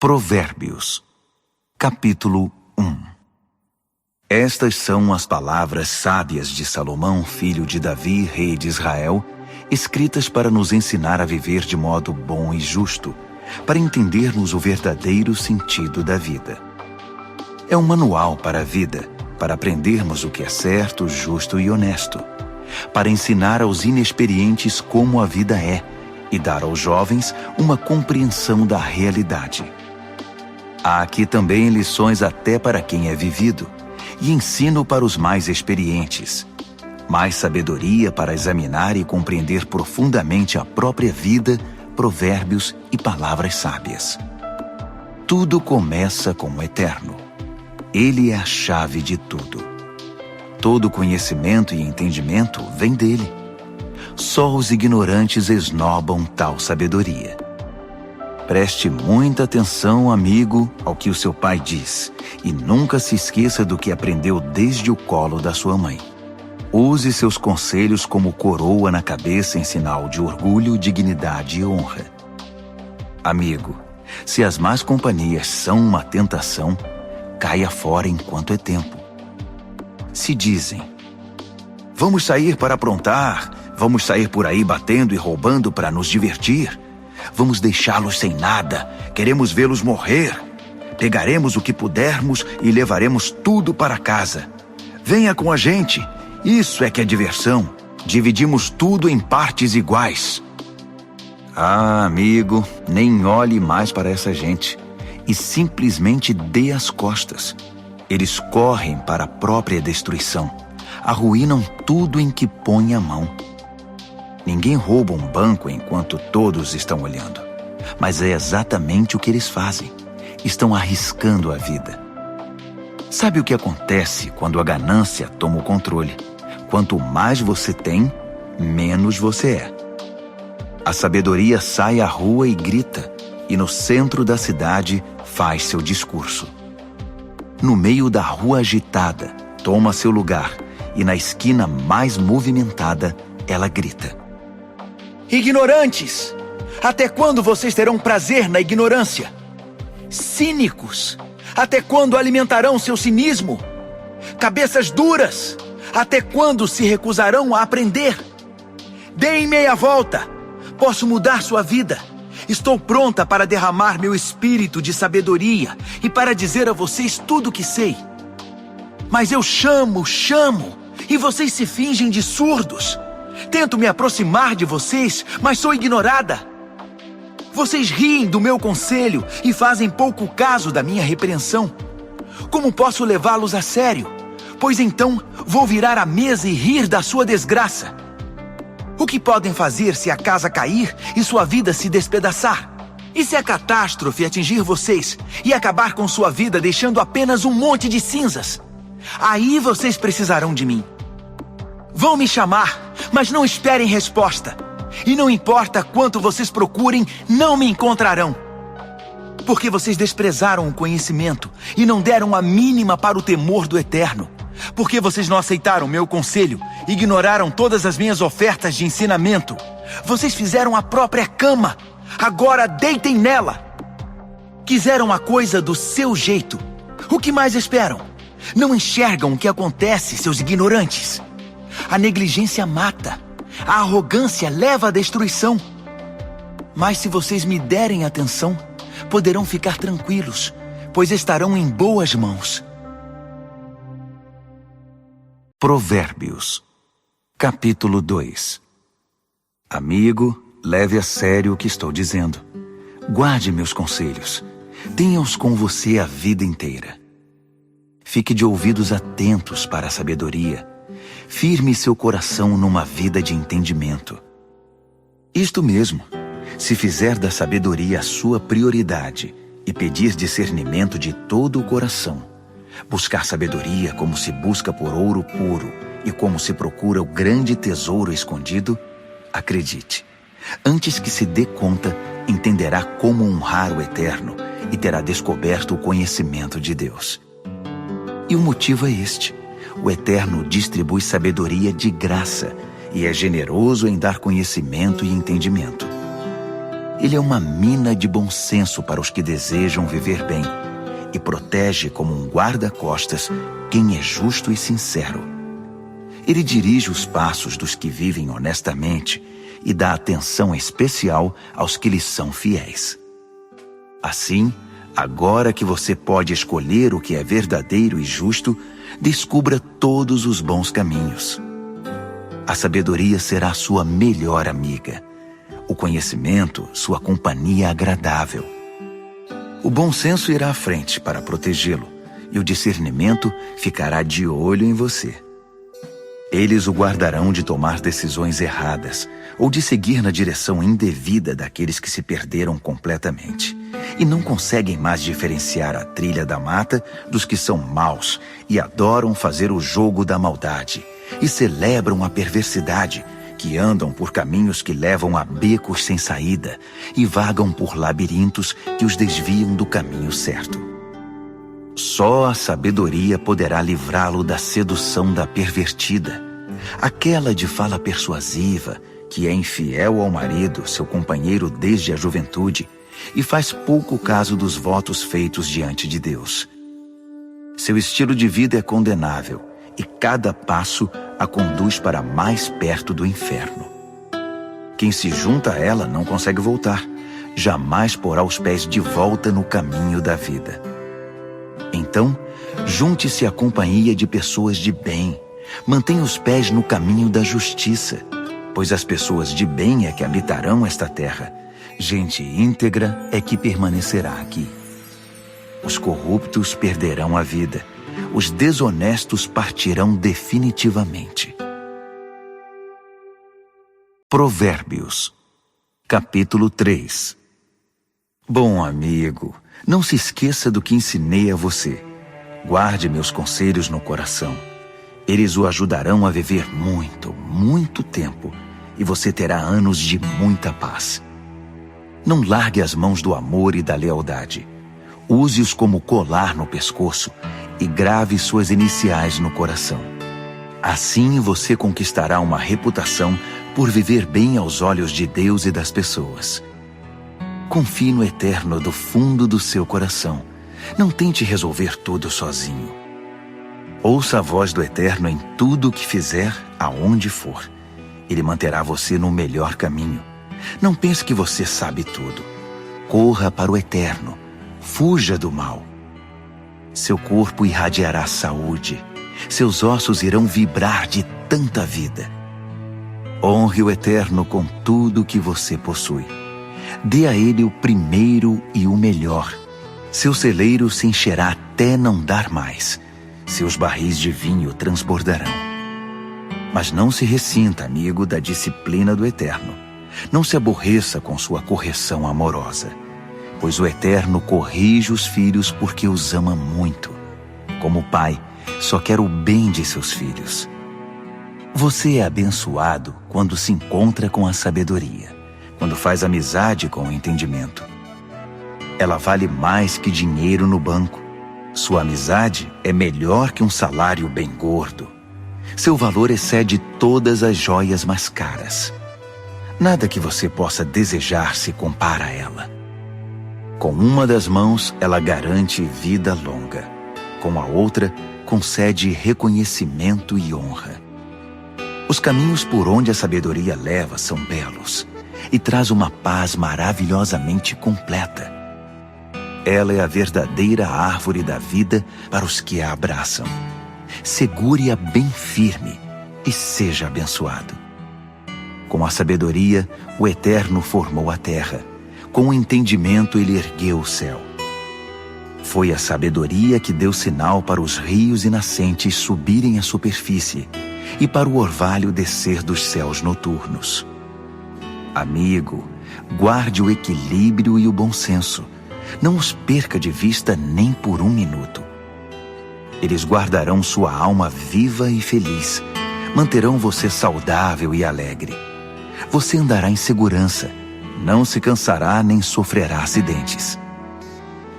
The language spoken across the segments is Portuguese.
Provérbios, capítulo 1. Estas são as palavras sábias de Salomão, filho de Davi, rei de Israel, escritas para nos ensinar a viver de modo bom e justo, para entendermos o verdadeiro sentido da vida. É um manual para a vida, para aprendermos o que é certo, justo e honesto, para ensinar aos inexperientes como a vida é e dar aos jovens uma compreensão da realidade. Há aqui também lições até para quem é vivido, e ensino para os mais experientes. Mais sabedoria para examinar e compreender profundamente a própria vida, provérbios e palavras sábias. Tudo começa com o Eterno. Ele é a chave de tudo. Todo conhecimento e entendimento vem dele. Só os ignorantes esnobam tal sabedoria. Preste muita atenção, amigo, ao que o seu pai diz, e nunca se esqueça do que aprendeu desde o colo da sua mãe. Use seus conselhos como coroa na cabeça em sinal de orgulho, dignidade e honra. Amigo, se as más companhias são uma tentação, caia fora enquanto é tempo. Se dizem: vamos sair para aprontar, vamos sair por aí batendo e roubando para nos divertir, vamos deixá-los sem nada, queremos vê-los morrer. Pegaremos o que pudermos e levaremos tudo para casa. Venha com a gente, isso é que é diversão. Dividimos tudo em partes iguais. Ah, amigo, nem olhe mais para essa gente e simplesmente dê as costas. Eles correm para a própria destruição, arruinam tudo em que põem a mão. Ninguém rouba um banco enquanto todos estão olhando, mas é exatamente o que eles fazem. Estão arriscando a vida. Sabe o que acontece quando a ganância toma o controle? Quanto mais você tem, menos você é. A sabedoria sai à rua e grita, e no centro da cidade faz seu discurso. No meio da rua agitada, toma seu lugar, e na esquina mais movimentada, ela grita: ignorantes! Até quando vocês terão prazer na ignorância? Cínicos! Até quando alimentarão seu cinismo? Cabeças duras! Até quando se recusarão a aprender? Deem meia volta! Posso mudar sua vida! Estou pronta para derramar meu espírito de sabedoria e para dizer a vocês tudo o que sei. Mas eu chamo, e vocês se fingem de surdos. Tento me aproximar de vocês, mas sou ignorada. Vocês riem do meu conselho e fazem pouco caso da minha repreensão. Como posso levá-los a sério? Pois então vou virar a mesa e rir da sua desgraça. O que podem fazer se a casa cair e sua vida se despedaçar? E se a catástrofe atingir vocês e acabar com sua vida deixando apenas um monte de cinzas? Aí vocês precisarão de mim. Vão me chamar, mas não esperem resposta. E não importa quanto vocês procurem, não me encontrarão. Porque vocês desprezaram o conhecimento e não deram a mínima para o temor do Eterno. Porque vocês não aceitaram meu conselho, ignoraram todas as minhas ofertas de ensinamento. Vocês fizeram a própria cama, agora deitem nela. Quiseram a coisa do seu jeito. O que mais esperam? Não enxergam o que acontece, seus ignorantes. A negligência mata. A arrogância leva à destruição. Mas se vocês me derem atenção, poderão ficar tranquilos, pois estarão em boas mãos. Provérbios, capítulo 2. Amigo, leve a sério o que estou dizendo. Guarde meus conselhos. Tenha-os com você a vida inteira. Fique de ouvidos atentos para a sabedoria. Firme seu coração numa vida de entendimento. Isto mesmo, se fizer da sabedoria a sua prioridade e pedir discernimento de todo o coração, buscar sabedoria como se busca por ouro puro e como se procura o grande tesouro escondido, acredite, antes que se dê conta, entenderá como honrar o Eterno e terá descoberto o conhecimento de Deus. E o motivo é este: o Eterno distribui sabedoria de graça e é generoso em dar conhecimento e entendimento. Ele é uma mina de bom senso para os que desejam viver bem e protege como um guarda-costas quem é justo e sincero. Ele dirige os passos dos que vivem honestamente e dá atenção especial aos que lhes são fiéis. Assim, agora que você pode escolher o que é verdadeiro e justo, descubra todos os bons caminhos. A sabedoria será sua melhor amiga. O conhecimento, sua companhia agradável. O bom senso irá à frente para protegê-lo, e o discernimento ficará de olho em você. Eles o guardarão de tomar decisões erradas ou de seguir na direção indevida daqueles que se perderam completamente e não conseguem mais diferenciar a trilha da mata dos que são maus e adoram fazer o jogo da maldade e celebram a perversidade, que andam por caminhos que levam a becos sem saída e vagam por labirintos que os desviam do caminho certo. Só a sabedoria poderá livrá-lo da sedução da pervertida, aquela de fala persuasiva, que é infiel ao marido, seu companheiro desde a juventude, e faz pouco caso dos votos feitos diante de Deus. Seu estilo de vida é condenável, e cada passo a conduz para mais perto do inferno. Quem se junta a ela não consegue voltar, jamais porá os pés de volta no caminho da vida. Então, junte-se à companhia de pessoas de bem, mantenha os pés no caminho da justiça, pois as pessoas de bem é que habitarão esta terra, gente íntegra é que permanecerá aqui. Os corruptos perderão a vida, os desonestos partirão definitivamente. Provérbios, capítulo 3. Bom amigo, não se esqueça do que ensinei a você. Guarde meus conselhos no coração. Eles o ajudarão a viver muito, muito tempo, e você terá anos de muita paz. Não largue as mãos do amor e da lealdade. Use-os como colar no pescoço e grave suas iniciais no coração. Assim você conquistará uma reputação por viver bem aos olhos de Deus e das pessoas. Confie no Eterno do fundo do seu coração. Não tente resolver tudo sozinho. Ouça a voz do Eterno em tudo o que fizer, aonde for. Ele manterá você no melhor caminho. Não pense que você sabe tudo. Corra para o Eterno. Fuja do mal. Seu corpo irradiará saúde. Seus ossos irão vibrar de tanta vida. Honre o Eterno com tudo o que você possui. Dê a Ele o primeiro e o melhor. Seu celeiro se encherá até não dar mais. Seus barris de vinho transbordarão. Mas não se ressinta, amigo, da disciplina do Eterno. Não se aborreça com sua correção amorosa, pois o Eterno corrige os filhos porque os ama muito. Como pai, só quer o bem de seus filhos. Você é abençoado quando se encontra com a sabedoria, quando faz amizade com o entendimento. Ela vale mais que dinheiro no banco. Sua amizade é melhor que um salário bem gordo. Seu valor excede todas as joias mais caras. Nada que você possa desejar se compara a ela. Com uma das mãos, ela garante vida longa. Com a outra, concede reconhecimento e honra. Os caminhos por onde a sabedoria leva são belos e traz uma paz maravilhosamente completa. Ela é a verdadeira árvore da vida para os que a abraçam. Segure-a bem firme e seja abençoado. Com a sabedoria, o Eterno formou a terra. Com o entendimento, ele ergueu o céu. Foi a sabedoria que deu sinal para os rios e nascentes subirem à superfície e para o orvalho descer dos céus noturnos. Amigo, guarde o equilíbrio e o bom senso. Não os perca de vista nem por um minuto. Eles guardarão sua alma viva e feliz. Manterão você saudável e alegre. Você andará em segurança. Não se cansará nem sofrerá acidentes.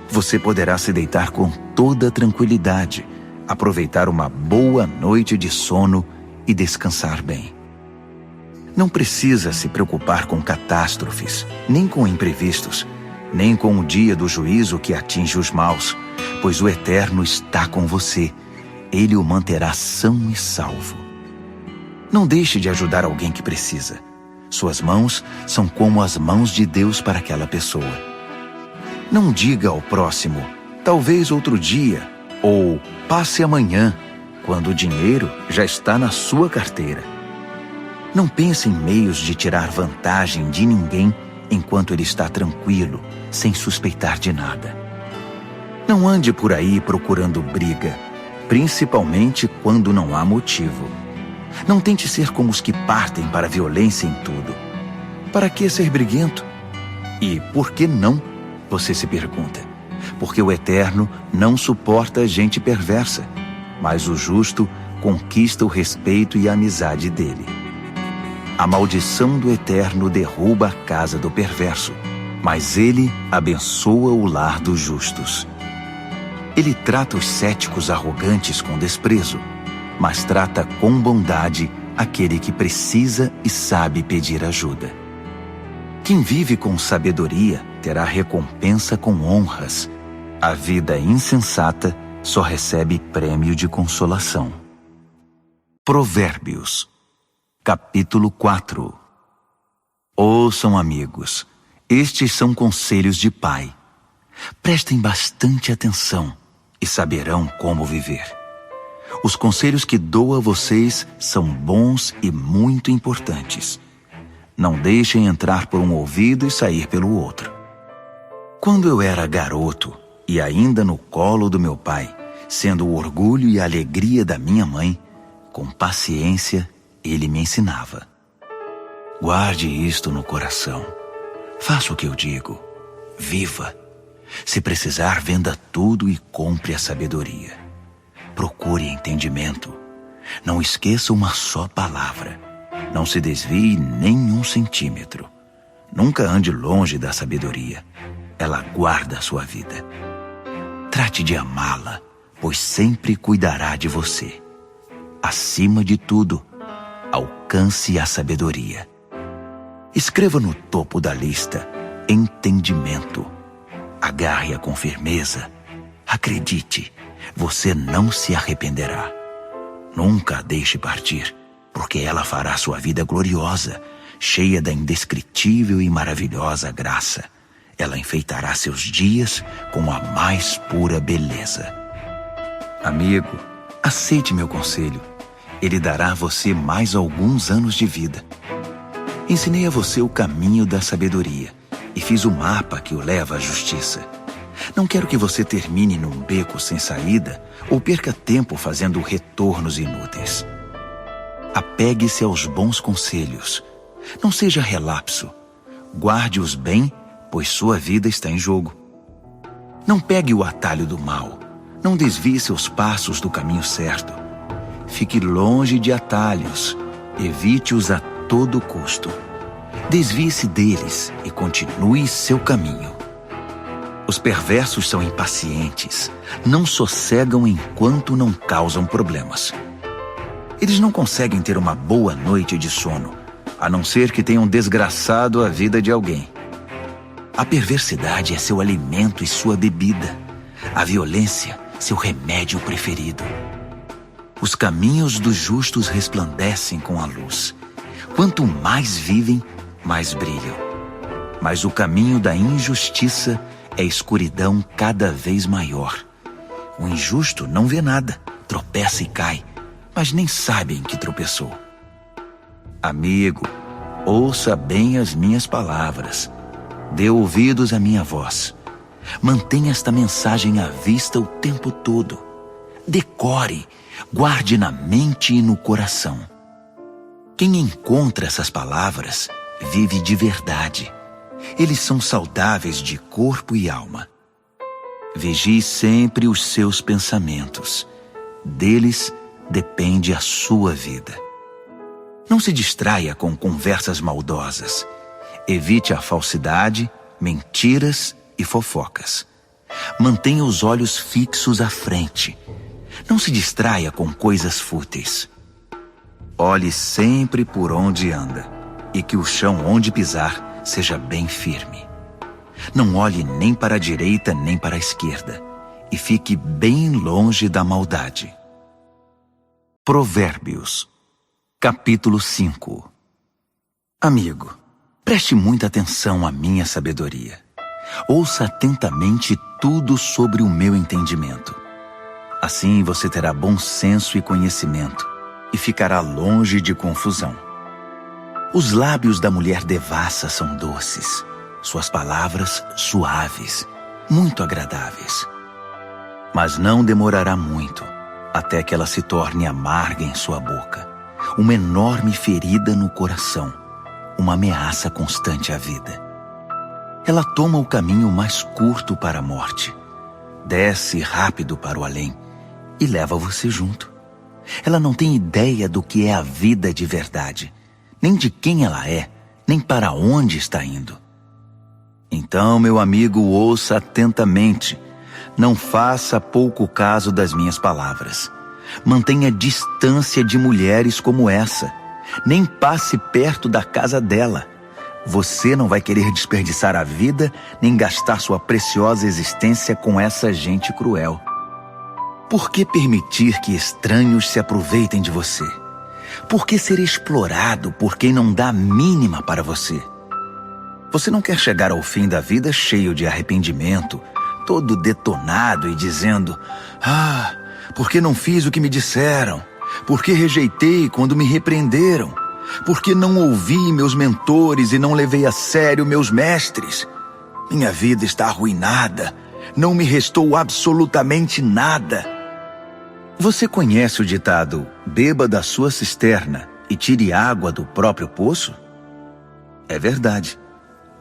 Você poderá se deitar com toda tranquilidade, aproveitar uma boa noite de sono e descansar bem. Não precisa se preocupar com catástrofes, nem com imprevistos, nem com o dia do juízo que atinge os maus, pois o Eterno está com você. Ele o manterá são e salvo. Não deixe de ajudar alguém que precisa. Suas mãos são como as mãos de Deus para aquela pessoa. Não diga ao próximo, talvez outro dia, ou passe amanhã, quando o dinheiro já está na sua carteira. Não pense em meios de tirar vantagem de ninguém enquanto ele está tranquilo, sem suspeitar de nada. Não ande por aí procurando briga, principalmente quando não há motivo. Não tente ser como os que partem para a violência em tudo. Para que ser briguento? E por que não? Você se pergunta. Porque o Eterno não suporta gente perversa, mas o justo conquista o respeito e a amizade dele. A maldição do Eterno derruba a casa do perverso, mas ele abençoa o lar dos justos. Ele trata os céticos arrogantes com desprezo, mas trata com bondade aquele que precisa e sabe pedir ajuda. Quem vive com sabedoria terá recompensa com honras. A vida insensata só recebe prêmio de consolação. Provérbios, capítulo 4. Ouçam, amigos, estes são conselhos de pai. Prestem bastante atenção e saberão como viver. Os conselhos que dou a vocês são bons e muito importantes. Não deixem entrar por um ouvido e sair pelo outro. Quando eu era garoto e ainda no colo do meu pai, sendo o orgulho e a alegria da minha mãe, com paciência ele me ensinava. Guarde isto no coração. Faça o que eu digo. Viva. Se precisar, venda tudo e compre a sabedoria. Procure entendimento. Não esqueça uma só palavra. Não se desvie nem um centímetro. Nunca ande longe da sabedoria. Ela guarda a sua vida. Trate de amá-la, pois sempre cuidará de você. Acima de tudo, alcance a sabedoria. Escreva no topo da lista entendimento. Agarre-a com firmeza. Acredite, você não se arrependerá. Nunca a deixe partir, porque ela fará sua vida gloriosa, cheia da indescritível e maravilhosa graça. Ela enfeitará seus dias com a mais pura beleza. Amigo, aceite meu conselho. Ele dará a você mais alguns anos de vida. Ensinei a você o caminho da sabedoria e fiz o mapa que o leva à justiça. Não quero que você termine num beco sem saída ou perca tempo fazendo retornos inúteis. Apegue-se aos bons conselhos. Não seja relapso. Guarde-os bem, pois sua vida está em jogo. Não pegue o atalho do mal. Não desvie seus passos do caminho certo. Fique longe de atalhos. Evite-os a todo custo. Desvie-se deles e continue seu caminho. Os perversos são impacientes. Não sossegam enquanto não causam problemas. Eles não conseguem ter uma boa noite de sono, a não ser que tenham desgraçado a vida de alguém. A perversidade é seu alimento e sua bebida. A violência, seu remédio preferido. Os caminhos dos justos resplandecem com a luz. Quanto mais vivem, mais brilham. Mas o caminho da injustiça é escuridão cada vez maior. O injusto não vê nada, tropeça e cai, mas nem sabe em que tropeçou. Amigo, ouça bem as minhas palavras. Dê ouvidos à minha voz. Mantenha esta mensagem à vista o tempo todo. Decore, guarde na mente e no coração. Quem encontra essas palavras vive de verdade. Eles são saudáveis de corpo e alma. Vigie sempre os seus pensamentos. Deles depende a sua vida. Não se distraia com conversas maldosas. Evite a falsidade, mentiras e fofocas. Mantenha os olhos fixos à frente. Não se distraia com coisas fúteis. Olhe sempre por onde anda. e que o chão onde pisar seja bem firme. Não olhe nem para a direita nem para a esquerda, e fique bem longe da maldade. Provérbios, capítulo 5. Amigo, preste muita atenção à minha sabedoria. Ouça atentamente tudo sobre o meu entendimento. Assim você terá bom senso e conhecimento, e ficará longe de confusão. Os lábios da mulher devassa são doces, suas palavras suaves, muito agradáveis. Mas não demorará muito, até que ela se torne amarga em sua boca, uma enorme ferida no coração, uma ameaça constante à vida. Ela toma o caminho mais curto para a morte, desce rápido para o além e leva você junto. Ela não tem ideia do que é a vida de verdade, nem de quem ela é, nem para onde está indo. Então, meu amigo, ouça atentamente. Não faça pouco caso das minhas palavras. Mantenha distância de mulheres como essa. Nem passe perto da casa dela. Você não vai querer desperdiçar a vida, nem gastar sua preciosa existência com essa gente cruel. Por que permitir que estranhos se aproveitem de você? Por que ser explorado por quem não dá a mínima para você? Você não quer chegar ao fim da vida cheio de arrependimento, todo detonado e dizendo: "Ah, por que não fiz o que me disseram? Por que rejeitei quando me repreenderam? Por que não ouvi meus mentores e não levei a sério meus mestres? Minha vida está arruinada. Não me restou absolutamente nada." Você conhece o ditado: "Beba da sua cisterna e tire água do próprio poço"? É verdade.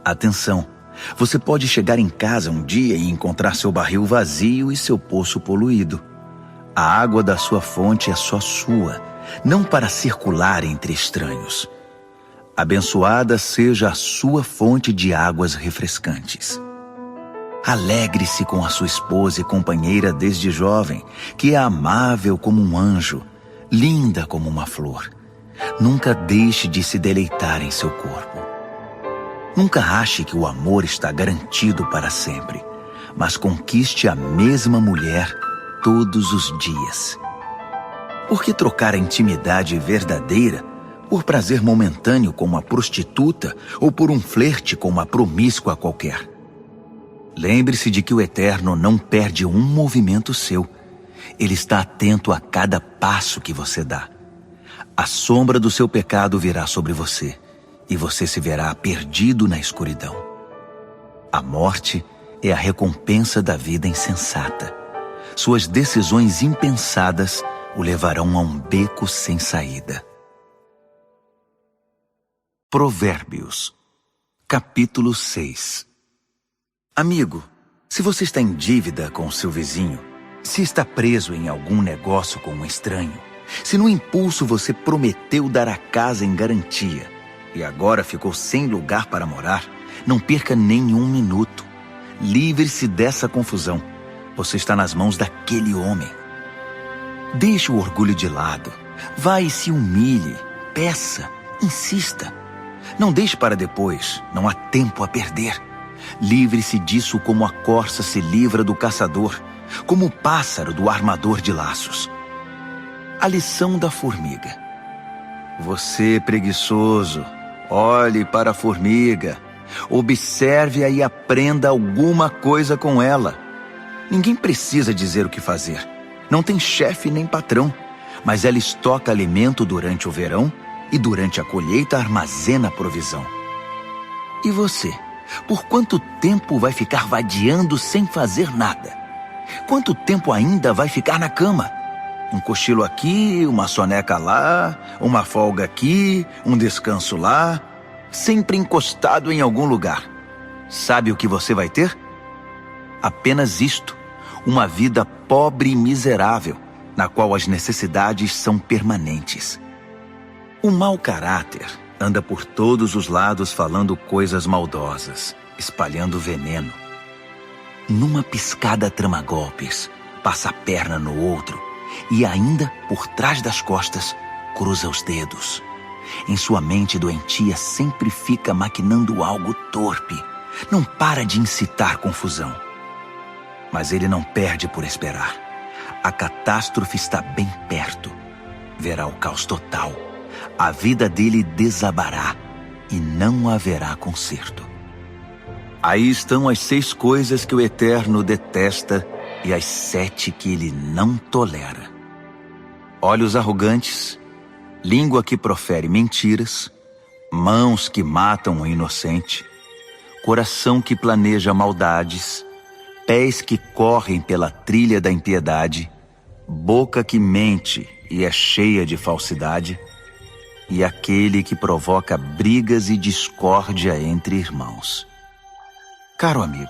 Atenção, você pode chegar em casa um dia e encontrar seu barril vazio e seu poço poluído. A água da sua fonte é só sua, não para circular entre estranhos. Abençoada seja a sua fonte de águas refrescantes. Alegre-se com a sua esposa e companheira desde jovem, que é amável como um anjo, linda como uma flor. Nunca deixe de se deleitar em seu corpo. Nunca ache que o amor está garantido para sempre, mas conquiste a mesma mulher todos os dias. Por que trocar a intimidade verdadeira por prazer momentâneo com uma prostituta ou por um flerte com uma promíscua qualquer? Lembre-se de que o Eterno não perde um movimento seu. Ele está atento a cada passo que você dá. A sombra do seu pecado virá sobre você, e você se verá perdido na escuridão. A morte é a recompensa da vida insensata. Suas decisões impensadas o levarão a um beco sem saída. Provérbios, capítulo 6. Amigo, se você está em dívida com o seu vizinho, se está preso em algum negócio com um estranho, se no impulso você prometeu dar a casa em garantia e agora ficou sem lugar para morar, não perca nenhum minuto. Livre-se dessa confusão. Você está nas mãos daquele homem. Deixe o orgulho de lado. Vá e se humilhe. Peça. Insista. Não deixe para depois. Não há tempo a perder. Livre-se disso como a corça se livra do caçador, como o pássaro do armador de laços. A lição da formiga. Você, preguiçoso, olhe para a formiga. Observe-a e aprenda alguma coisa com ela. Ninguém precisa dizer o que fazer. Não tem chefe nem patrão, mas ela estoca alimento durante o verão e durante a colheita armazena a provisão. E você, por quanto tempo vai ficar vadiando sem fazer nada? Quanto tempo ainda vai ficar na cama? Um cochilo aqui, uma soneca lá, uma folga aqui, um descanso lá, sempre encostado em algum lugar. Sabe o que você vai ter? Apenas isto, uma vida pobre e miserável, na qual as necessidades são permanentes. O mau caráter anda por todos os lados falando coisas maldosas, espalhando veneno. Numa piscada trama golpes, passa a perna no outro e ainda, por trás das costas, cruza os dedos. Em sua mente doentia sempre fica maquinando algo torpe. Não para de incitar confusão. Mas ele não perde por esperar. A catástrofe está bem perto. Verá o caos total. A vida dele desabará e não haverá conserto. Aí estão as 6 coisas que o Eterno detesta e as 7 que ele não tolera: olhos arrogantes, língua que profere mentiras, mãos que matam o inocente, coração que planeja maldades, pés que correm pela trilha da impiedade, boca que mente e é cheia de falsidade, e aquele que provoca brigas e discórdia entre irmãos. Caro amigo,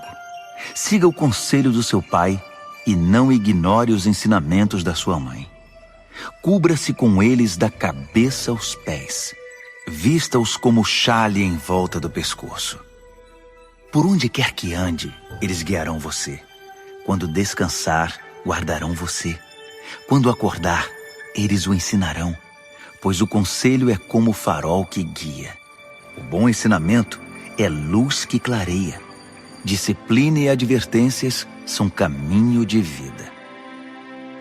siga o conselho do seu pai e não ignore os ensinamentos da sua mãe. Cubra-se com eles da cabeça aos pés. Vista-os como xale em volta do pescoço. Por onde quer que ande, eles guiarão você. Quando descansar, guardarão você. Quando acordar, eles o ensinarão, pois o conselho é como o farol que guia. O bom ensinamento é luz que clareia. Disciplina e advertências são caminho de vida.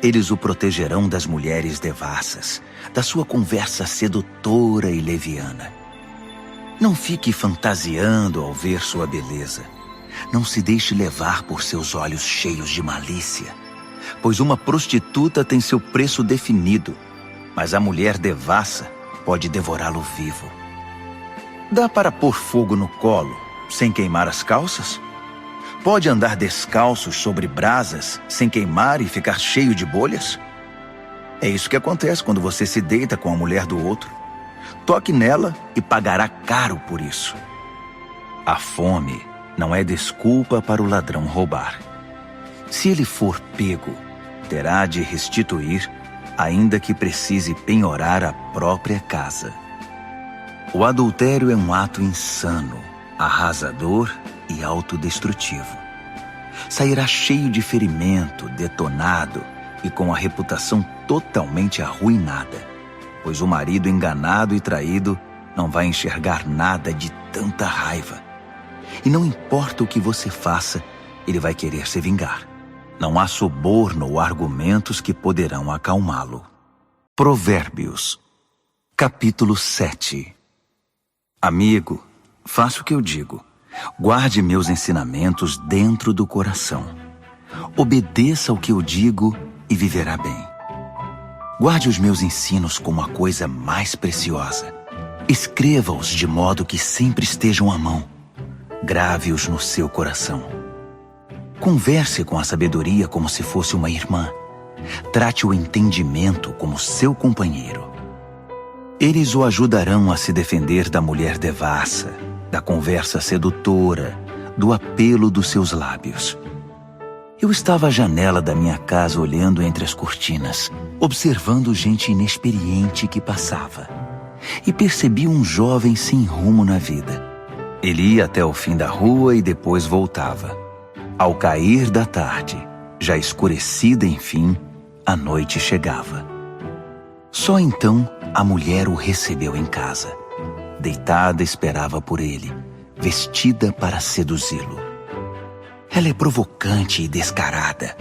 Eles o protegerão das mulheres devassas, da sua conversa sedutora e leviana. Não fique fantasiando ao ver sua beleza. Não se deixe levar por seus olhos cheios de malícia, pois uma prostituta tem seu preço definido, mas a mulher devassa pode devorá-lo vivo. Dá para pôr fogo no colo sem queimar as calças? Pode andar descalços sobre brasas sem queimar e ficar cheio de bolhas? É isso que acontece quando você se deita com a mulher do outro. Toque nela e pagará caro por isso. A fome não é desculpa para o ladrão roubar. Se ele for pego, terá de restituir, ainda que precise penhorar a própria casa. O adultério é um ato insano, arrasador e autodestrutivo. Sairá cheio de ferimento, detonado e com a reputação totalmente arruinada, pois o marido enganado e traído não vai enxergar nada de tanta raiva. E não importa o que você faça, ele vai querer se vingar. Não há suborno ou argumentos que poderão acalmá-lo. Provérbios, capítulo 7. Amigo, faça o que eu digo. Guarde meus ensinamentos dentro do coração. Obedeça ao que eu digo e viverá bem. Guarde os meus ensinos como a coisa mais preciosa. Escreva-os de modo que sempre estejam à mão. Grave-os no seu coração. Converse com a sabedoria como se fosse uma irmã. Trate o entendimento como seu companheiro. Eles o ajudarão a se defender da mulher devassa, da conversa sedutora, do apelo dos seus lábios. Eu estava à janela da minha casa olhando entre as cortinas, observando gente inexperiente que passava. E percebi um jovem sem rumo na vida. Ele ia até o fim da rua e depois voltava. Ao cair da tarde, já escurecida enfim, a noite chegava. Só então a mulher o recebeu em casa. Deitada esperava por ele, vestida para seduzi-lo. Ela é provocante e descarada.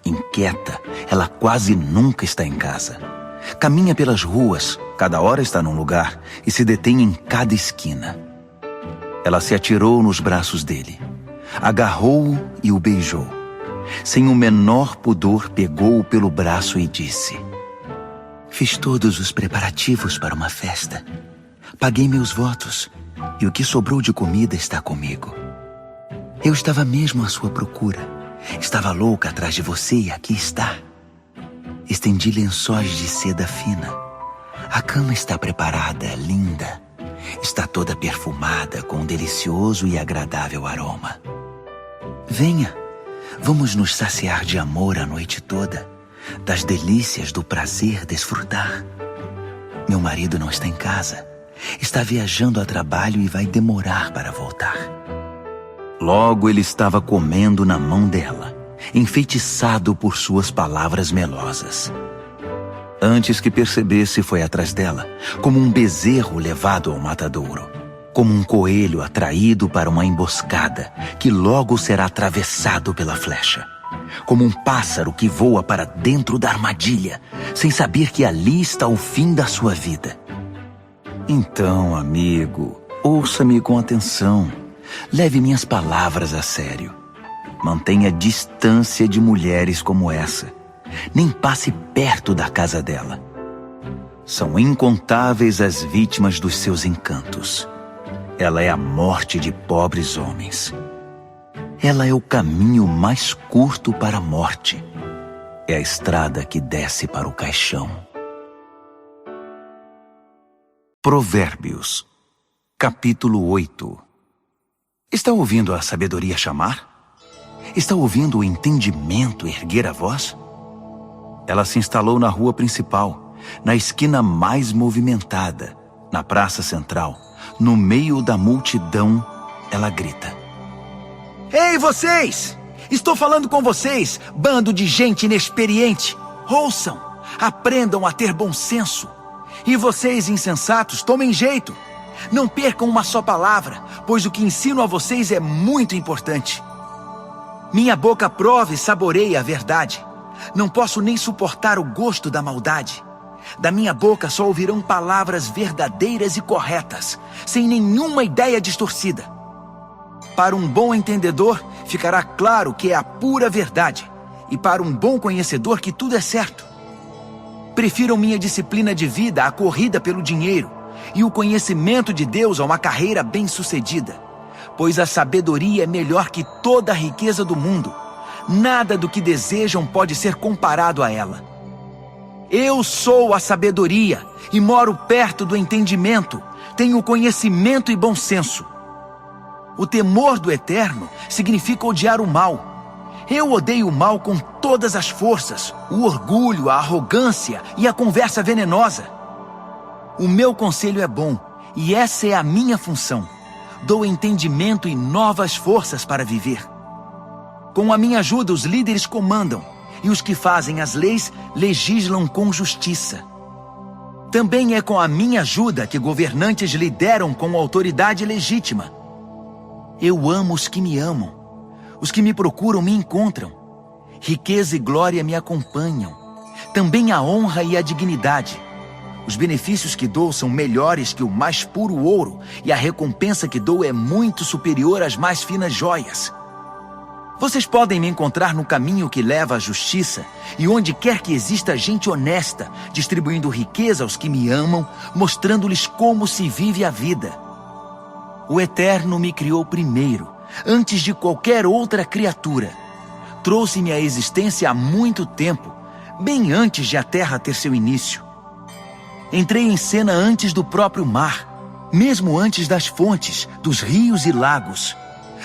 Inquieta, ela quase nunca está em casa. Caminha pelas ruas, cada hora está num lugar e se detém em cada esquina. Ela se atirou nos braços dele, agarrou-o e o beijou. Sem o menor pudor, pegou-o pelo braço e disse: "Fiz todos os preparativos para uma festa. Paguei meus votos e o que sobrou de comida está comigo. Eu estava mesmo à sua procura. Estava louca atrás de você e aqui está. Estendi lençóis de seda fina. A cama está preparada, linda. Está toda perfumada com um delicioso e agradável aroma. Venha, vamos nos saciar de amor a noite toda, das delícias do prazer desfrutar. Meu marido não está em casa. Está viajando a trabalho e vai demorar para voltar." Logo ele estava comendo na mão dela, enfeitiçado por suas palavras melosas. Antes que percebesse, foi atrás dela, como um bezerro levado ao matadouro, como um coelho atraído para uma emboscada, que logo será atravessado pela flecha, como um pássaro que voa para dentro da armadilha, sem saber que ali está o fim da sua vida. Então, amigo, ouça-me com atenção. Leve minhas palavras a sério. Mantenha distância de mulheres como essa. Nem passe perto da casa dela. São incontáveis as vítimas dos seus encantos. Ela é a morte de pobres homens. Ela é o caminho mais curto para a morte. É a estrada que desce para o caixão. Provérbios, capítulo 8. Está ouvindo a sabedoria chamar? Está ouvindo o entendimento erguer a voz? Ela se instalou na rua principal, na esquina mais movimentada, na praça central, no meio da multidão, ela grita: Ei, vocês! Estou falando com vocês, bando de gente inexperiente. Ouçam, aprendam a ter bom senso. E vocês, insensatos, tomem jeito. Não percam uma só palavra, pois o que ensino a vocês é muito importante. Minha boca prova e saboreia a verdade. Não posso nem suportar o gosto da maldade. Da minha boca só ouvirão palavras verdadeiras e corretas, sem nenhuma ideia distorcida. Para um bom entendedor, ficará claro que é a pura verdade, e para um bom conhecedor que tudo é certo. Prefiram minha disciplina de vida à corrida pelo dinheiro, e o conhecimento de Deus a uma carreira bem-sucedida, pois a sabedoria é melhor que toda a riqueza do mundo. Nada do que desejam pode ser comparado a ela. Eu sou a sabedoria e moro perto do entendimento. Tenho conhecimento e bom senso. O temor do Eterno significa odiar o mal. Eu odeio o mal com todas as forças, o orgulho, a arrogância e a conversa venenosa. O meu conselho é bom e essa é a minha função. Dou entendimento e novas forças para viver. Com a minha ajuda, os líderes comandam, e os que fazem as leis legislam com justiça. Também é com a minha ajuda que governantes lideram com autoridade legítima. Eu amo os que me amam. Os que me procuram me encontram. Riqueza e glória me acompanham. Também a honra e a dignidade. Os benefícios que dou são melhores que o mais puro ouro, e a recompensa que dou é muito superior às mais finas joias. Vocês podem me encontrar no caminho que leva à justiça e onde quer que exista gente honesta, distribuindo riqueza aos que me amam, mostrando-lhes como se vive a vida. O Eterno me criou primeiro, antes de qualquer outra criatura. Trouxe-me à existência há muito tempo, bem antes de a terra ter seu início. Entrei em cena antes do próprio mar, mesmo antes das fontes, dos rios e lagos.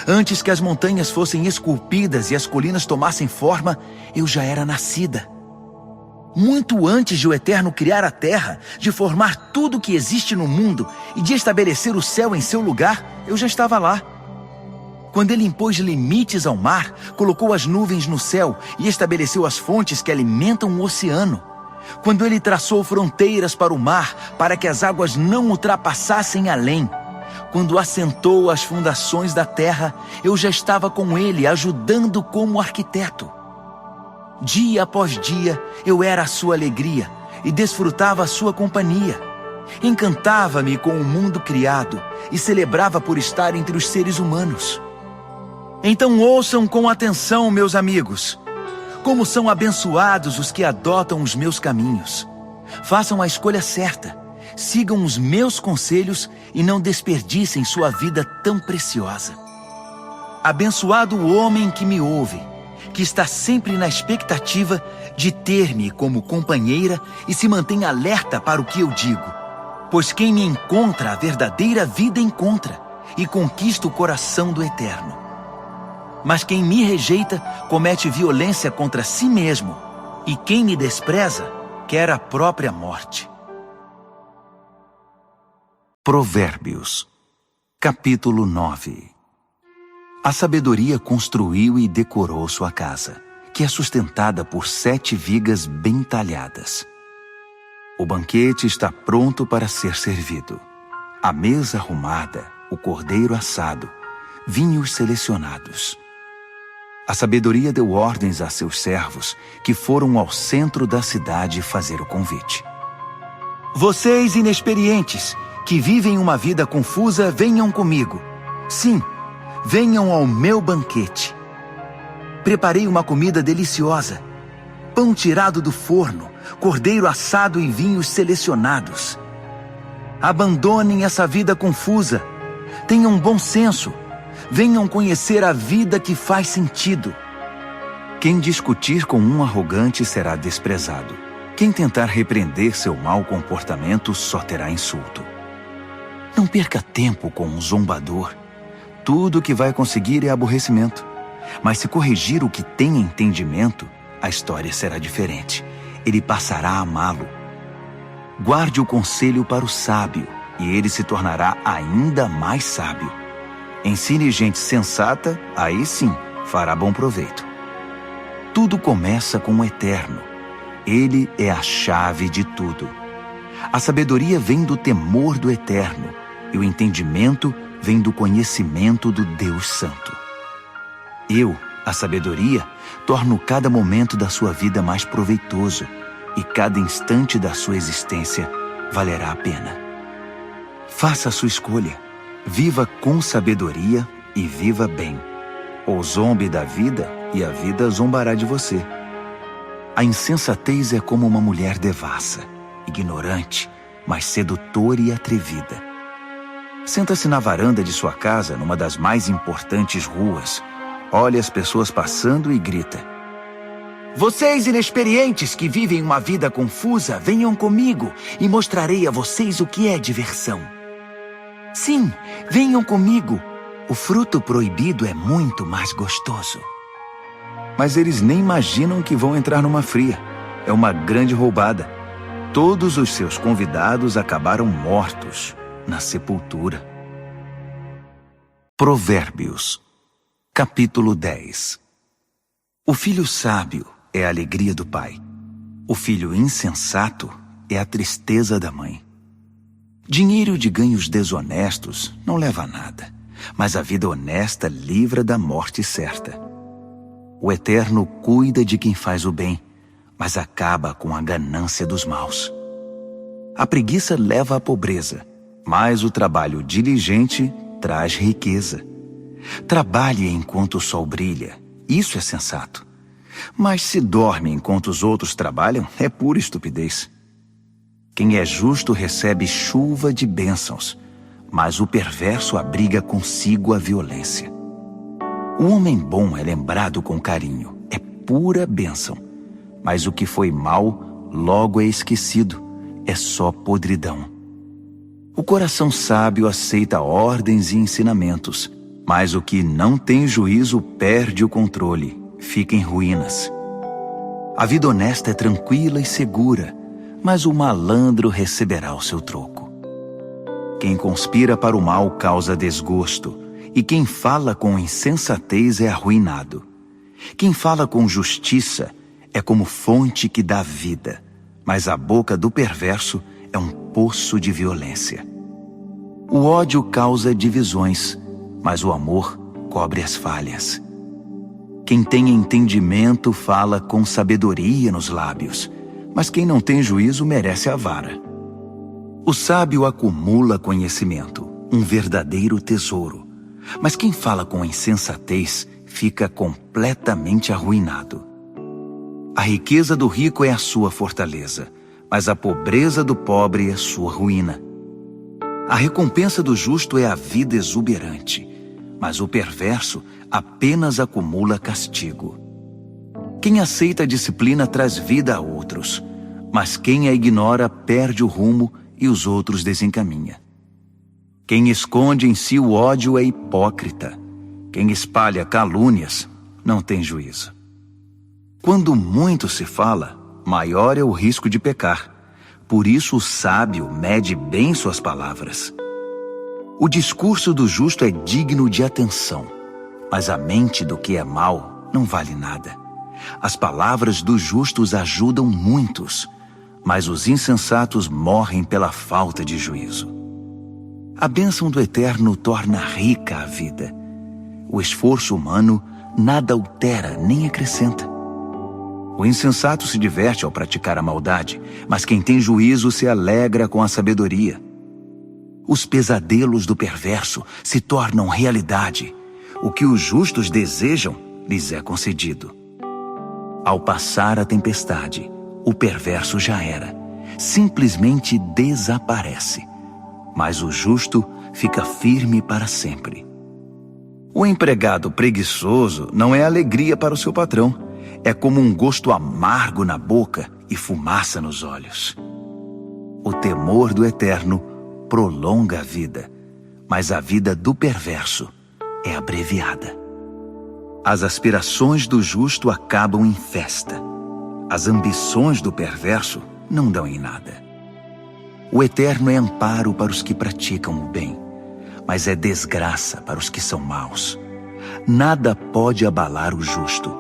Antes que as montanhas fossem esculpidas e as colinas tomassem forma, eu já era nascida. Muito antes de o Eterno criar a terra, de formar tudo o que existe no mundo e de estabelecer o céu em seu lugar, eu já estava lá. Quando ele impôs limites ao mar, colocou as nuvens no céu e estabeleceu as fontes que alimentam o oceano. Quando ele traçou fronteiras para o mar, para que as águas não ultrapassassem além. Quando assentou as fundações da terra, eu já estava com ele, ajudando como arquiteto. Dia após dia, eu era a sua alegria e desfrutava a sua companhia. Encantava-me com o mundo criado e celebrava por estar entre os seres humanos. Então ouçam com atenção, meus amigos. Como são abençoados os que adotam os meus caminhos. Façam a escolha certa. Sigam os meus conselhos e não desperdicem sua vida tão preciosa. Abençoado o homem que me ouve, que está sempre na expectativa de ter-me como companheira e se mantém alerta para o que eu digo. Pois quem me encontra, a verdadeira vida encontra e conquista o coração do Eterno. Mas quem me rejeita comete violência contra si mesmo, e quem me despreza quer a própria morte. Provérbios, capítulo 9. A sabedoria construiu e decorou sua casa, que é sustentada por 7 vigas bem talhadas. O banquete está pronto para ser servido. A mesa arrumada, o cordeiro assado, vinhos selecionados. A sabedoria deu ordens a seus servos, que foram ao centro da cidade fazer o convite. Vocês inexperientes, que vivem uma vida confusa, venham comigo. Sim, venham ao meu banquete. Preparei uma comida deliciosa. Pão tirado do forno, cordeiro assado e vinhos selecionados. Abandonem essa vida confusa. Tenham bom senso. Venham conhecer a vida que faz sentido. Quem discutir com um arrogante será desprezado. Quem tentar repreender seu mau comportamento só terá insulto. Não perca tempo com um zombador. Tudo o que vai conseguir é aborrecimento. Mas se corrigir o que tem entendimento, a história será diferente. Ele passará a amá-lo. Guarde o conselho para o sábio, e ele se tornará ainda mais sábio. Ensine gente sensata, aí sim, fará bom proveito. Tudo começa com o Eterno. Ele é a chave de tudo. A sabedoria vem do temor do Eterno, e o entendimento vem do conhecimento do Deus Santo. Eu, a sabedoria, torno cada momento da sua vida mais proveitoso, e cada instante da sua existência valerá a pena. Faça a sua escolha. Viva com sabedoria e viva bem. Ou zombe da vida e a vida zombará de você. A insensatez é como uma mulher devassa, ignorante, mas sedutora e atrevida. Senta-se na varanda de sua casa, numa das mais importantes ruas. Olha as pessoas passando e grita: Vocês inexperientes que vivem uma vida confusa, venham comigo e mostrarei a vocês o que é diversão. Sim, venham comigo. O fruto proibido é muito mais gostoso. Mas eles nem imaginam que vão entrar numa fria. É uma grande roubada. Todos os seus convidados acabaram mortos na sepultura. Provérbios, capítulo 10. O filho sábio é a alegria do pai. O filho insensato é a tristeza da mãe. Dinheiro de ganhos desonestos não leva a nada, mas a vida honesta livra da morte certa. O Eterno cuida de quem faz o bem, mas acaba com a ganância dos maus. A preguiça leva à pobreza, mas o trabalho diligente traz riqueza. Trabalhe enquanto o sol brilha, isso é sensato. Mas se dorme enquanto os outros trabalham, é pura estupidez. Quem é justo recebe chuva de bênçãos, mas o perverso abriga consigo a violência. O homem bom é lembrado com carinho, é pura bênção, mas o que foi mal logo é esquecido, é só podridão. O coração sábio aceita ordens e ensinamentos, mas o que não tem juízo perde o controle, fica em ruínas. A vida honesta é tranquila e segura, mas o malandro receberá o seu troco. Quem conspira para o mal causa desgosto, e quem fala com insensatez é arruinado. Quem fala com justiça é como fonte que dá vida, mas a boca do perverso é um poço de violência. O ódio causa divisões, mas o amor cobre as falhas. Quem tem entendimento fala com sabedoria nos lábios, mas quem não tem juízo merece a vara. O sábio acumula conhecimento, um verdadeiro tesouro, mas quem fala com insensatez fica completamente arruinado. A riqueza do rico é a sua fortaleza, mas a pobreza do pobre é sua ruína. A recompensa do justo é a vida exuberante, mas o perverso apenas acumula castigo. Quem aceita a disciplina traz vida a outros, mas quem a ignora perde o rumo e os outros desencaminha. Quem esconde em si o ódio é hipócrita. Quem espalha calúnias não tem juízo. Quando muito se fala, maior é o risco de pecar. Por isso o sábio mede bem suas palavras. O discurso do justo é digno de atenção, mas a mente do que é mau não vale nada. As palavras dos justos ajudam muitos, mas os insensatos morrem pela falta de juízo. A bênção do Eterno torna rica a vida. O esforço humano nada altera nem acrescenta. O insensato se diverte ao praticar a maldade, mas quem tem juízo se alegra com a sabedoria. Os pesadelos do perverso se tornam realidade. O que os justos desejam lhes é concedido. Ao passar a tempestade, o perverso já era. Simplesmente desaparece. Mas o justo fica firme para sempre. O empregado preguiçoso não é alegria para o seu patrão. É como um gosto amargo na boca e fumaça nos olhos. O temor do Eterno prolonga a vida, mas a vida do perverso é abreviada. As aspirações do justo acabam em festa. As ambições do perverso não dão em nada. O Eterno é amparo para os que praticam o bem, mas é desgraça para os que são maus. Nada pode abalar o justo,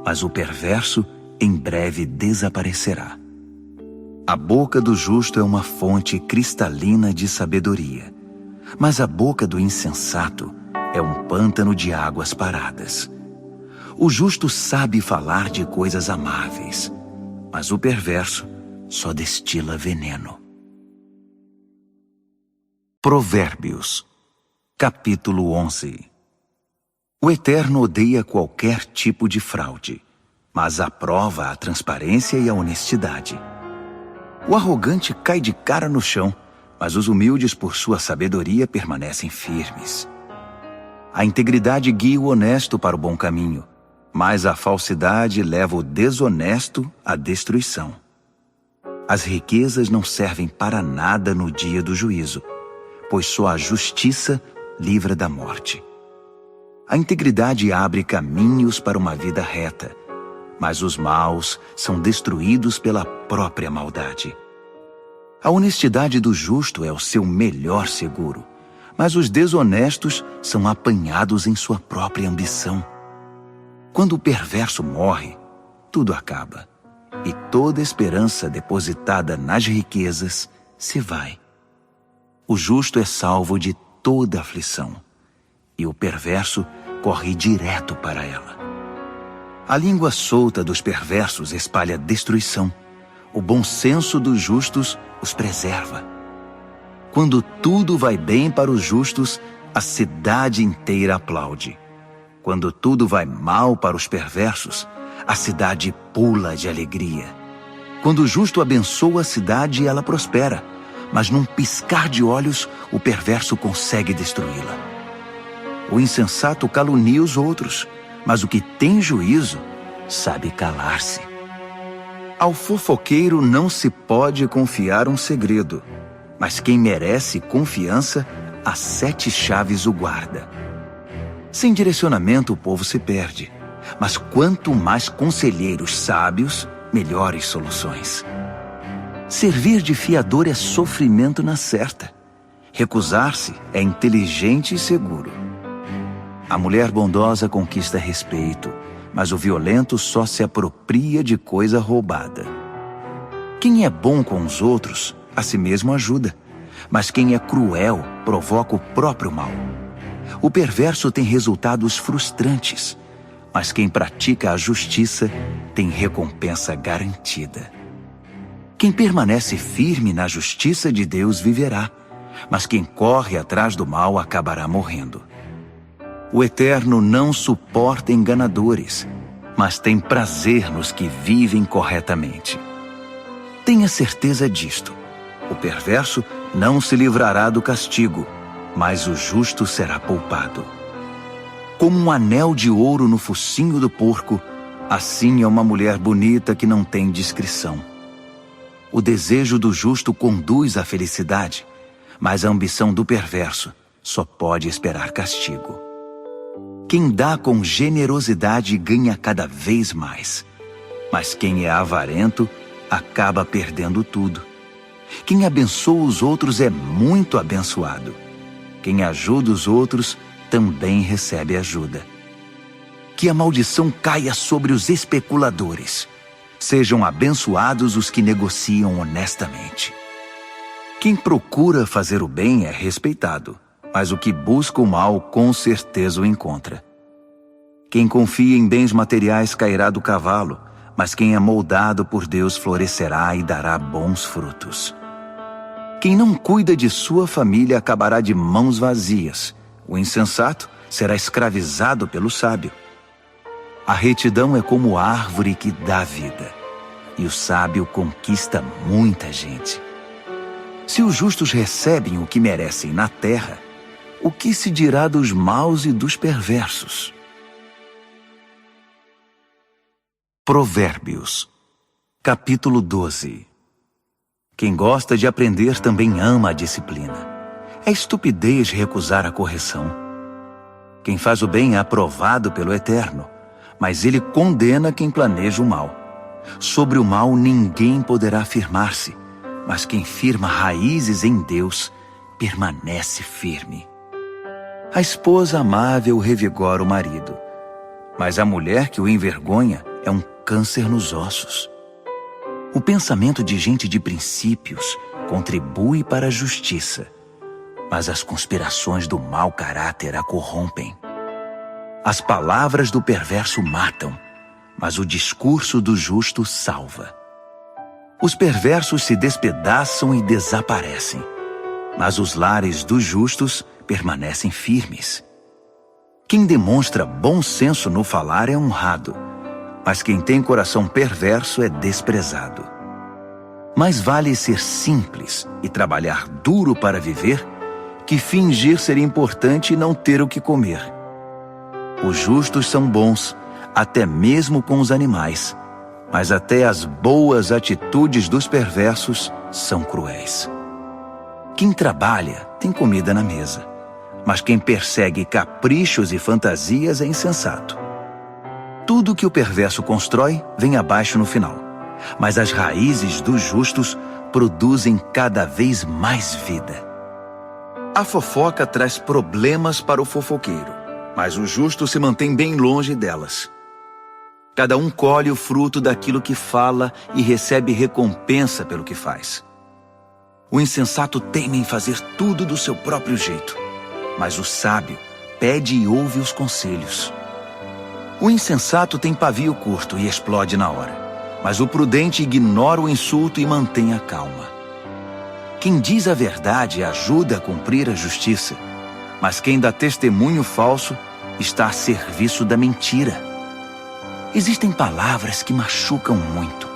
mas o perverso em breve desaparecerá. A boca do justo é uma fonte cristalina de sabedoria, mas a boca do insensato é um pântano de águas paradas. O justo sabe falar de coisas amáveis, mas o perverso só destila veneno. Provérbios, capítulo 11. O Eterno odeia qualquer tipo de fraude, mas aprova a transparência e a honestidade. O arrogante cai de cara no chão, mas os humildes, por sua sabedoria, permanecem firmes. A integridade guia o honesto para o bom caminho, mas a falsidade leva o desonesto à destruição. As riquezas não servem para nada no dia do juízo, pois só a justiça livra da morte. A integridade abre caminhos para uma vida reta, mas os maus são destruídos pela própria maldade. A honestidade do justo é o seu melhor seguro, mas os desonestos são apanhados em sua própria ambição. Quando o perverso morre, tudo acaba, e toda esperança depositada nas riquezas se vai. O justo é salvo de toda aflição, e o perverso corre direto para ela. A língua solta dos perversos espalha destruição. O bom senso dos justos os preserva. Quando tudo vai bem para os justos, a cidade inteira aplaude. Quando tudo vai mal para os perversos, a cidade pula de alegria. Quando o justo abençoa a cidade, ela prospera. Mas num piscar de olhos, o perverso consegue destruí-la. O insensato calunia os outros, mas o que tem juízo sabe calar-se. Ao fofoqueiro não se pode confiar um segredo, mas quem merece confiança, as 7 chaves o guarda. Sem direcionamento o povo se perde, mas quanto mais conselheiros sábios, melhores soluções. Servir de fiador é sofrimento na certa. Recusar-se é inteligente e seguro. A mulher bondosa conquista respeito, mas o violento só se apropria de coisa roubada. Quem é bom com os outros, a si mesmo ajuda, mas quem é cruel provoca o próprio mal. O perverso tem resultados frustrantes, mas quem pratica a justiça tem recompensa garantida. Quem permanece firme na justiça de Deus viverá, mas quem corre atrás do mal acabará morrendo. O Eterno não suporta enganadores, mas tem prazer nos que vivem corretamente. Tenha certeza disto: o perverso não se livrará do castigo, mas o justo será poupado. Como um anel de ouro no focinho do porco, assim é uma mulher bonita que não tem discrição. O desejo do justo conduz à felicidade, mas a ambição do perverso só pode esperar castigo. Quem dá com generosidade ganha cada vez mais, mas quem é avarento acaba perdendo tudo. Quem abençoa os outros é muito abençoado. Quem ajuda os outros também recebe ajuda. Que a maldição caia sobre os especuladores. Sejam abençoados os que negociam honestamente. Quem procura fazer o bem é respeitado, mas o que busca o mal com certeza o encontra. Quem confia em bens materiais cairá do cavalo, mas quem é moldado por Deus florescerá e dará bons frutos. Quem não cuida de sua família acabará de mãos vazias. O insensato será escravizado pelo sábio. A retidão é como árvore que dá vida, e o sábio conquista muita gente. Se os justos recebem o que merecem na terra, o que se dirá dos maus e dos perversos? Provérbios, capítulo 12. Quem gosta de aprender também ama a disciplina. É estupidez recusar a correção. Quem faz o bem é aprovado pelo Eterno, mas ele condena quem planeja o mal. Sobre o mal ninguém poderá firmar-se, mas quem firma raízes em Deus permanece firme. A esposa amável revigora o marido, mas a mulher que o envergonha é um câncer nos ossos. O pensamento de gente de princípios contribui para a justiça, mas as conspirações do mau caráter a corrompem. As palavras do perverso matam, mas o discurso do justo salva. Os perversos se despedaçam e desaparecem, mas os lares dos justos permanecem firmes. Quem demonstra bom senso no falar é honrado, mas quem tem coração perverso é desprezado. Mais vale ser simples e trabalhar duro para viver que fingir ser importante e não ter o que comer. Os justos são bons, até mesmo com os animais, mas até as boas atitudes dos perversos são cruéis. Quem trabalha tem comida na mesa, mas quem persegue caprichos e fantasias é insensato. Tudo que o perverso constrói vem abaixo no final, mas as raízes dos justos produzem cada vez mais vida. A fofoca traz problemas para o fofoqueiro, mas o justo se mantém bem longe delas. Cada um colhe o fruto daquilo que fala e recebe recompensa pelo que faz. O insensato teima em fazer tudo do seu próprio jeito, mas o sábio pede e ouve os conselhos. O insensato tem pavio curto e explode na hora, mas o prudente ignora o insulto e mantém a calma. Quem diz a verdade ajuda a cumprir a justiça, mas quem dá testemunho falso está a serviço da mentira. Existem palavras que machucam muito,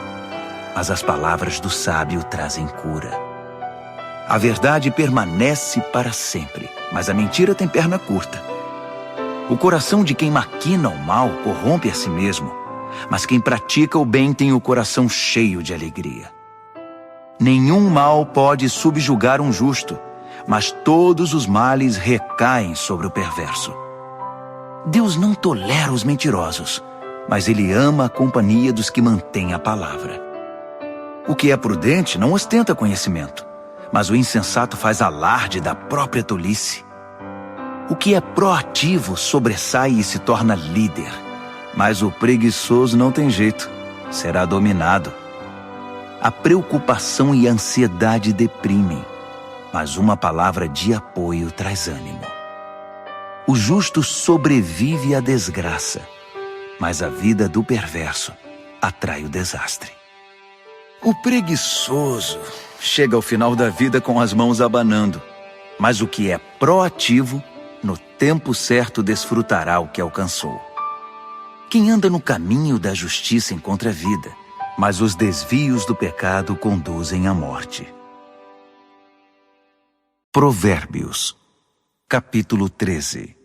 mas as palavras do sábio trazem cura. A verdade permanece para sempre, mas a mentira tem perna curta. O coração de quem maquina o mal corrompe a si mesmo, mas quem pratica o bem tem o coração cheio de alegria. Nenhum mal pode subjugar um justo, mas todos os males recaem sobre o perverso. Deus não tolera os mentirosos, mas Ele ama a companhia dos que mantêm a palavra. O que é prudente não ostenta conhecimento, mas o insensato faz alarde da própria tolice. O que é proativo sobressai e se torna líder, mas o preguiçoso não tem jeito, será dominado. A preocupação e a ansiedade deprimem, mas uma palavra de apoio traz ânimo. O justo sobrevive à desgraça, mas a vida do perverso atrai o desastre. O preguiçoso chega ao final da vida com as mãos abanando, mas o que é proativo, no tempo certo desfrutará o que alcançou. Quem anda no caminho da justiça encontra vida, mas os desvios do pecado conduzem à morte. Provérbios, capítulo 13.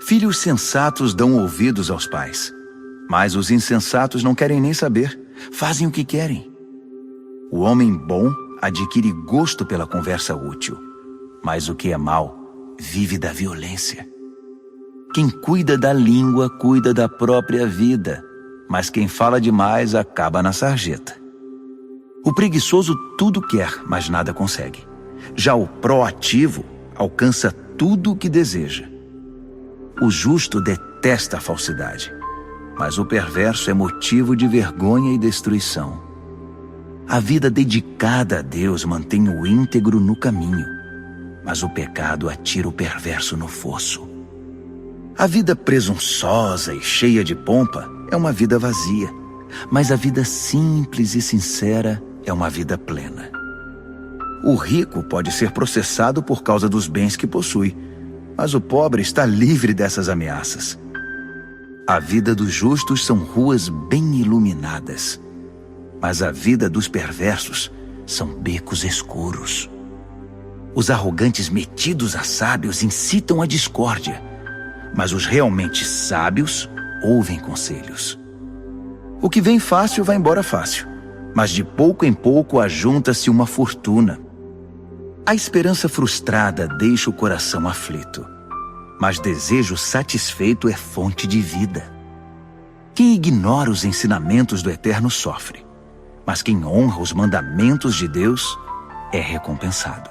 Filhos sensatos dão ouvidos aos pais, mas os insensatos não querem nem saber, fazem o que querem. O homem bom adquire gosto pela conversa útil, mas o que é mau vive da violência. Quem cuida da língua cuida da própria vida, mas quem fala demais acaba na sarjeta. O preguiçoso tudo quer, mas nada consegue. Já o proativo alcança tudo o que deseja. O justo detesta a falsidade, mas o perverso é motivo de vergonha e destruição. A vida dedicada a Deus mantém o íntegro no caminho, mas o pecado atira o perverso no fosso. A vida presunçosa e cheia de pompa é uma vida vazia, mas a vida simples e sincera é uma vida plena. O rico pode ser processado por causa dos bens que possui, mas o pobre está livre dessas ameaças. A vida dos justos são ruas bem iluminadas, mas a vida dos perversos são becos escuros. Os arrogantes metidos a sábios incitam a discórdia, mas os realmente sábios ouvem conselhos. O que vem fácil vai embora fácil, mas de pouco em pouco ajunta-se uma fortuna. A esperança frustrada deixa o coração aflito, mas desejo satisfeito é fonte de vida. Quem ignora os ensinamentos do Eterno sofre, mas quem honra os mandamentos de Deus é recompensado.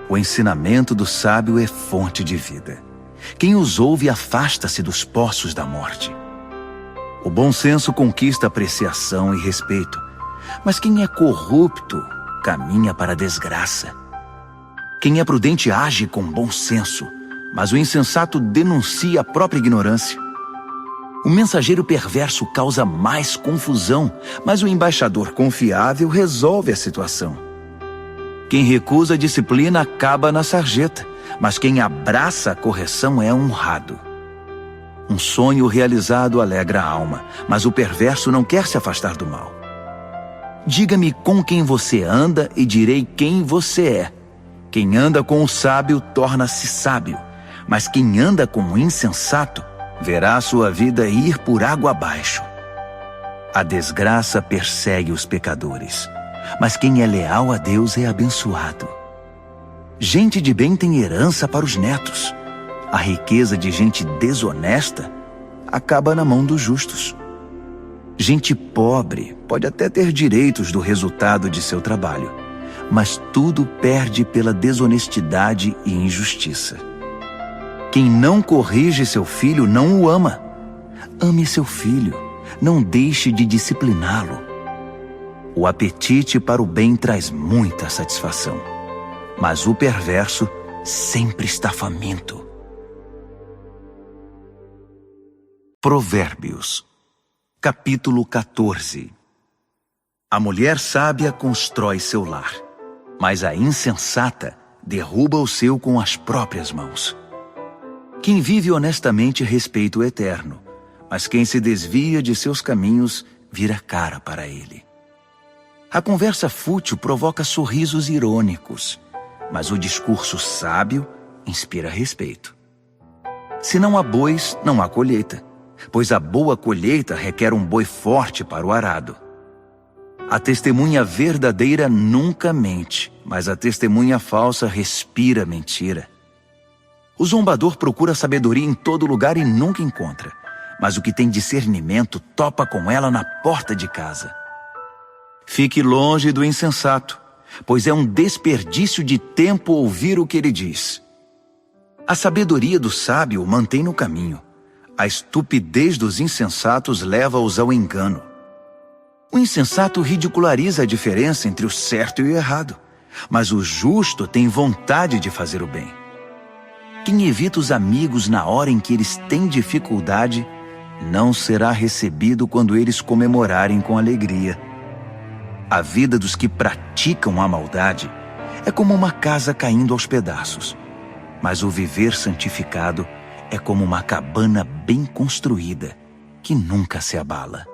O ensinamento do sábio é fonte de vida. Quem os ouve afasta-se dos poços da morte. O bom senso conquista apreciação e respeito, mas quem é corrupto caminha para a desgraça. Quem é prudente age com bom senso, mas o insensato denuncia a própria ignorância. O mensageiro perverso causa mais confusão, mas o embaixador confiável resolve a situação. Quem recusa a disciplina acaba na sarjeta, mas quem abraça a correção é honrado. Um sonho realizado alegra a alma, mas o perverso não quer se afastar do mal. Diga-me com quem você anda e direi quem você é. Quem anda com o sábio torna-se sábio, mas quem anda com o insensato verá sua vida ir por água abaixo. A desgraça persegue os pecadores, mas quem é leal a Deus é abençoado. Gente de bem tem herança para os netos. A riqueza de gente desonesta acaba na mão dos justos. Gente pobre pode até ter direitos do resultado de seu trabalho, mas tudo perde pela desonestidade e injustiça. Quem não corrige seu filho não o ama. Ame seu filho, não deixe de discipliná-lo. O apetite para o bem traz muita satisfação, mas o perverso sempre está faminto. Provérbios, capítulo 14. A mulher sábia constrói seu lar, mas a insensata derruba o seu com as próprias mãos. Quem vive honestamente respeita o Eterno, mas quem se desvia de seus caminhos vira cara para ele. A conversa fútil provoca sorrisos irônicos, mas o discurso sábio inspira respeito. Se não há bois, não há colheita, pois a boa colheita requer um boi forte para o arado. A testemunha verdadeira nunca mente, mas a testemunha falsa respira mentira. O zombador procura sabedoria em todo lugar e nunca encontra, mas o que tem discernimento topa com ela na porta de casa. Fique longe do insensato, pois é um desperdício de tempo ouvir o que ele diz. A sabedoria do sábio o mantém no caminho. A estupidez dos insensatos leva-os ao engano. O insensato ridiculariza a diferença entre o certo e o errado, mas o justo tem vontade de fazer o bem. Quem evita os amigos na hora em que eles têm dificuldade, não será recebido quando eles comemorarem com alegria. A vida dos que praticam a maldade é como uma casa caindo aos pedaços, mas o viver santificado é como uma cabana bem construída, que nunca se abala.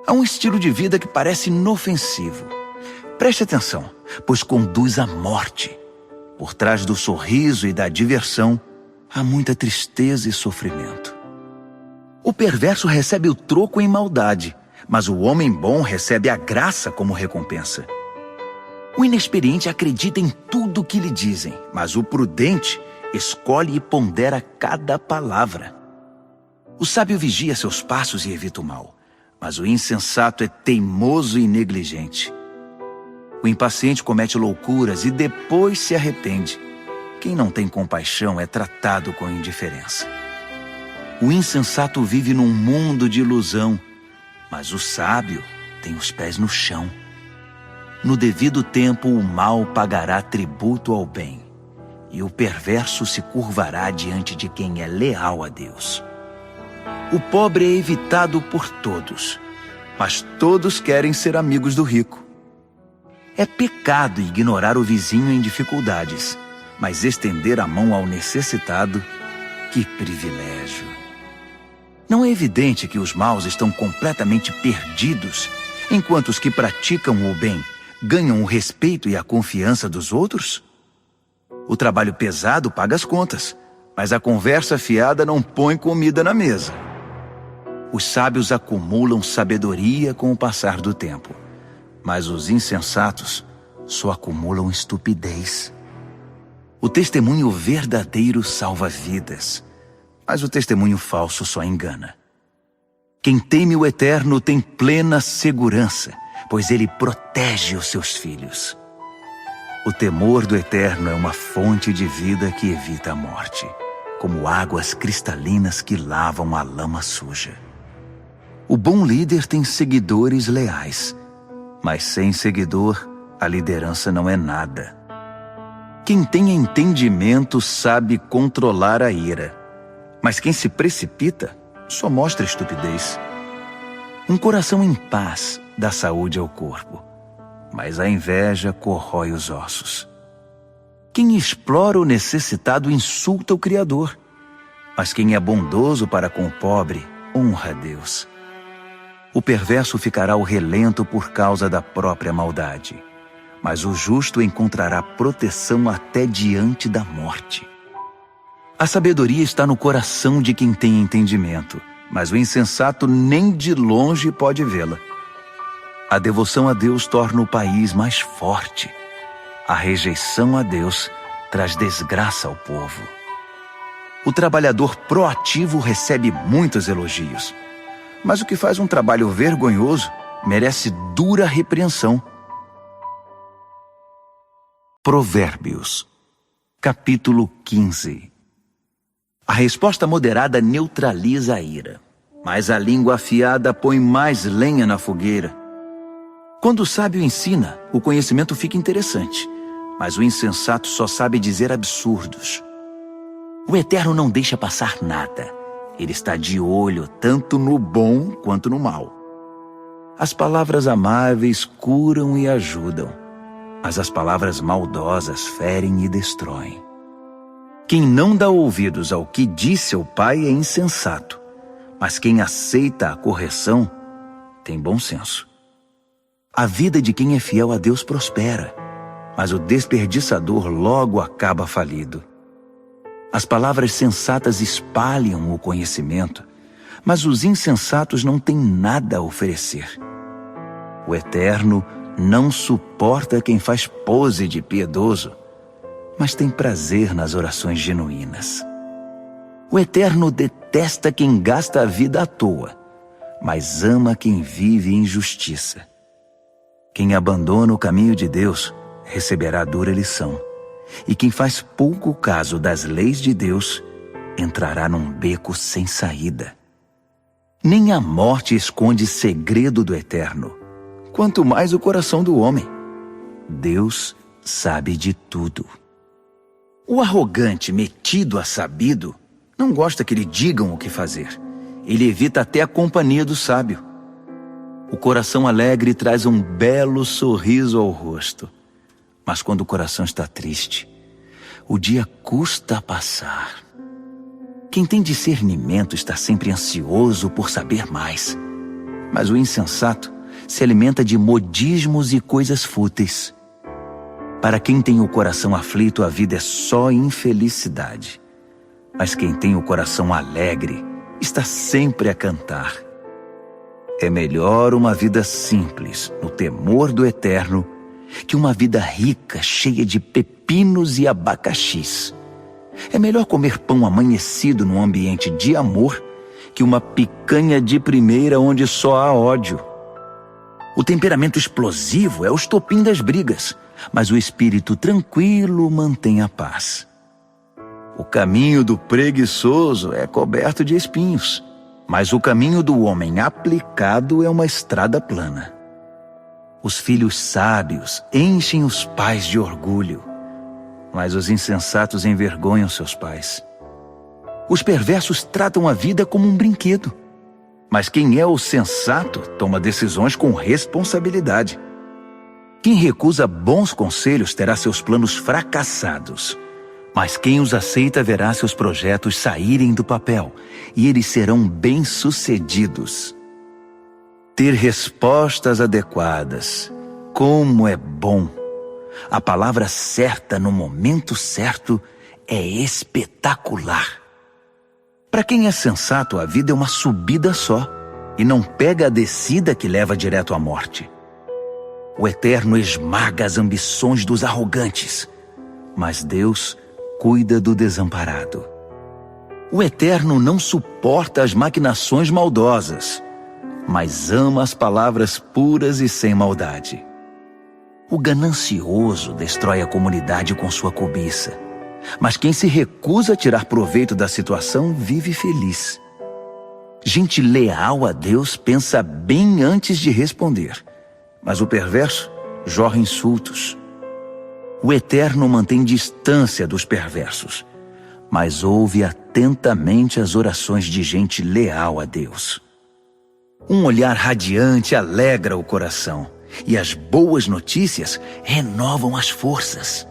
Há um estilo de vida que parece inofensivo. Preste atenção, pois conduz à morte. Por trás do sorriso e da diversão, há muita tristeza e sofrimento. O perverso recebe o troco em maldade, mas o homem bom recebe a graça como recompensa. O inexperiente acredita em tudo o que lhe dizem, mas o prudente escolhe e pondera cada palavra. O sábio vigia seus passos e evita o mal, mas o insensato é teimoso e negligente. O impaciente comete loucuras e depois se arrepende. Quem não tem compaixão é tratado com indiferença. O insensato vive num mundo de ilusão, mas o sábio tem os pés no chão. No devido tempo, o mal pagará tributo ao bem, e o perverso se curvará diante de quem é leal a Deus. O pobre é evitado por todos, mas todos querem ser amigos do rico. É pecado ignorar o vizinho em dificuldades, mas estender a mão ao necessitado, que privilégio! Não é evidente que os maus estão completamente perdidos, enquanto os que praticam o bem ganham o respeito e a confiança dos outros? O trabalho pesado paga as contas, mas a conversa fiada não põe comida na mesa. Os sábios acumulam sabedoria com o passar do tempo, mas os insensatos só acumulam estupidez. O testemunho verdadeiro salva vidas, mas o testemunho falso só engana. Quem teme o Eterno tem plena segurança, pois ele protege os seus filhos. O temor do Eterno é uma fonte de vida que evita a morte, como águas cristalinas que lavam a lama suja. O bom líder tem seguidores leais, mas sem seguidor, a liderança não é nada. Quem tem entendimento sabe controlar a ira, mas quem se precipita só mostra estupidez. Um coração em paz dá saúde ao corpo, mas a inveja corrói os ossos. Quem explora o necessitado insulta o Criador, mas quem é bondoso para com o pobre honra a Deus. O perverso ficará ao relento por causa da própria maldade, mas o justo encontrará proteção até diante da morte. A sabedoria está no coração de quem tem entendimento, mas o insensato nem de longe pode vê-la. A devoção a Deus torna o país mais forte. A rejeição a Deus traz desgraça ao povo. O trabalhador proativo recebe muitos elogios, mas o que faz um trabalho vergonhoso merece dura repreensão. Provérbios, capítulo 15. A resposta moderada neutraliza a ira, mas a língua afiada põe mais lenha na fogueira. Quando o sábio ensina, o conhecimento fica interessante, mas o insensato só sabe dizer absurdos. O Eterno não deixa passar nada. Ele está de olho tanto no bom quanto no mal. As palavras amáveis curam e ajudam, mas as palavras maldosas ferem e destroem. Quem não dá ouvidos ao que diz seu pai é insensato, mas quem aceita a correção tem bom senso. A vida de quem é fiel a Deus prospera, mas o desperdiçador logo acaba falido. As palavras sensatas espalham o conhecimento, mas os insensatos não têm nada a oferecer. O Eterno não suporta quem faz pose de piedoso, mas tem prazer nas orações genuínas. O Eterno detesta quem gasta a vida à toa, mas ama quem vive em justiça. Quem abandona o caminho de Deus receberá dura lição, e quem faz pouco caso das leis de Deus entrará num beco sem saída. Nem a morte esconde segredo do Eterno, quanto mais o coração do homem. Deus sabe de tudo. O arrogante, metido a sabido, não gosta que lhe digam o que fazer. Ele evita até a companhia do sábio. O coração alegre traz um belo sorriso ao rosto, mas quando o coração está triste, o dia custa a passar. Quem tem discernimento está sempre ansioso por saber mais, mas o insensato se alimenta de modismos e coisas fúteis. Para quem tem o coração aflito, a vida é só infelicidade, mas quem tem o coração alegre está sempre a cantar. É melhor uma vida simples, no temor do Eterno, que uma vida rica, cheia de pepinos e abacaxis. É melhor comer pão amanhecido num ambiente de amor que uma picanha de primeira onde só há ódio. O temperamento explosivo é o estopim das brigas, mas o espírito tranquilo mantém a paz. O caminho do preguiçoso é coberto de espinhos, mas o caminho do homem aplicado é uma estrada plana. Os filhos sábios enchem os pais de orgulho, mas os insensatos envergonham seus pais. Os perversos tratam a vida como um brinquedo, mas quem é o sensato toma decisões com responsabilidade. Quem recusa bons conselhos terá seus planos fracassados, mas quem os aceita verá seus projetos saírem do papel e eles serão bem-sucedidos. Ter respostas adequadas, como é bom! A palavra certa no momento certo é espetacular. Para quem é sensato, a vida é uma subida só e não pega a descida que leva direto à morte. O Eterno esmaga as ambições dos arrogantes, mas Deus cuida do desamparado. O Eterno não suporta as maquinações maldosas, mas ama as palavras puras e sem maldade. O ganancioso destrói a comunidade com sua cobiça, mas quem se recusa a tirar proveito da situação vive feliz. Gente leal a Deus pensa bem antes de responder, mas o perverso jorra insultos. O Eterno mantém distância dos perversos, mas ouve atentamente as orações de gente leal a Deus. Um olhar radiante alegra o coração, e as boas notícias renovam as forças.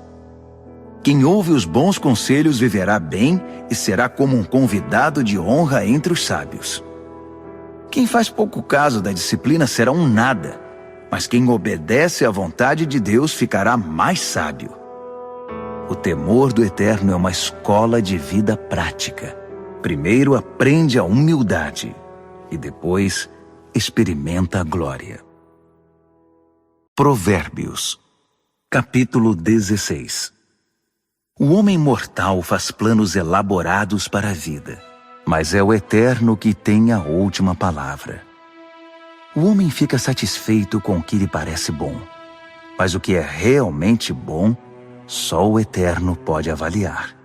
Quem ouve os bons conselhos viverá bem e será como um convidado de honra entre os sábios. Quem faz pouco caso da disciplina será um nada, mas quem obedece à vontade de Deus ficará mais sábio. O temor do Eterno é uma escola de vida prática. Primeiro aprende a humildade e depois experimenta a glória. Provérbios, capítulo 16. O homem mortal faz planos elaborados para a vida, mas é o Eterno que tem a última palavra. O homem fica satisfeito com o que lhe parece bom, mas o que é realmente bom, só o Eterno pode avaliar.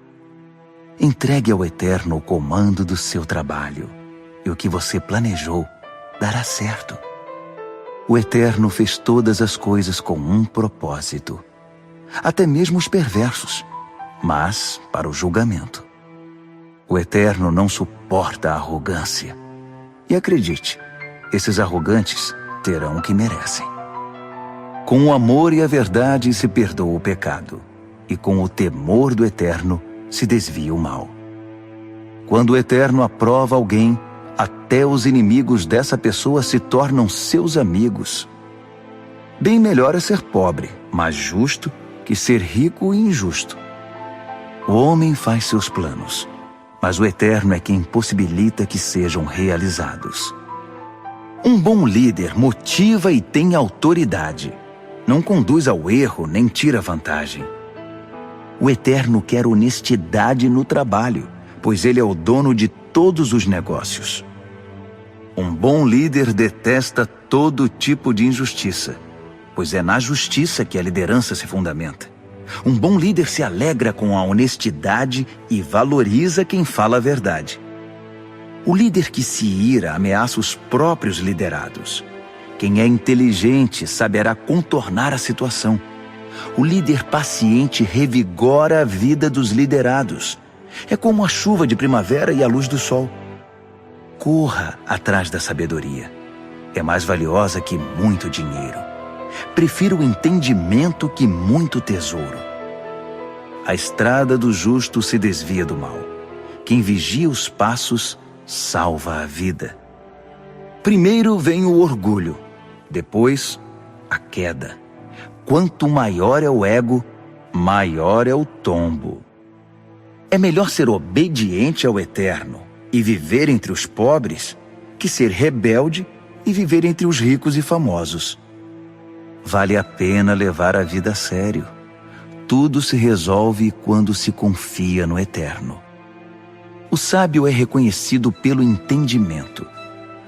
Entregue ao Eterno o comando do seu trabalho, e o que você planejou dará certo. O Eterno fez todas as coisas com um propósito, até mesmo os perversos, mas para o julgamento. O Eterno não suporta a arrogância. E acredite, esses arrogantes terão o que merecem. Com o amor e a verdade se perdoa o pecado, e com o temor do Eterno se desvia o mal. Quando o Eterno aprova alguém, até os inimigos dessa pessoa se tornam seus amigos. Bem melhor é ser pobre, mas justo, que ser rico e injusto. O homem faz seus planos, mas o Eterno é quem possibilita que sejam realizados. Um bom líder motiva e tem autoridade. Não conduz ao erro nem tira vantagem. O Eterno quer honestidade no trabalho, pois Ele é o dono de todos os negócios. Um bom líder detesta todo tipo de injustiça, pois é na justiça que a liderança se fundamenta. Um bom líder se alegra com a honestidade e valoriza quem fala a verdade. O líder que se ira ameaça os próprios liderados. Quem é inteligente saberá contornar a situação. O líder paciente revigora a vida dos liderados. É como a chuva de primavera e a luz do sol. Corra atrás da sabedoria. É mais valiosa que muito dinheiro. Prefiro o entendimento que muito tesouro. A estrada do justo se desvia do mal. Quem vigia os passos salva a vida. Primeiro vem o orgulho, depois a queda. Quanto maior é o ego, maior é o tombo. É melhor ser obediente ao Eterno e viver entre os pobres que ser rebelde e viver entre os ricos e famosos. Vale a pena levar a vida a sério. Tudo se resolve quando se confia no Eterno. O sábio é reconhecido pelo entendimento.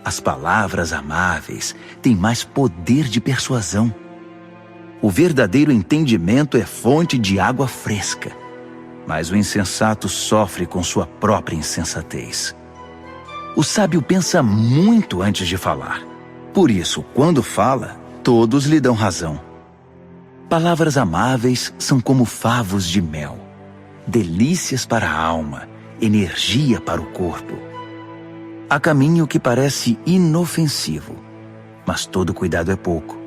As palavras amáveis têm mais poder de persuasão. O verdadeiro entendimento é fonte de água fresca. mas o insensato sofre com sua própria insensatez. O sábio pensa muito antes de falar. Por isso, quando fala, todos lhe dão razão. Palavras amáveis são como favos de mel, delícias para a alma, energia para o corpo. Há caminho que parece inofensivo, mas todo cuidado é pouco,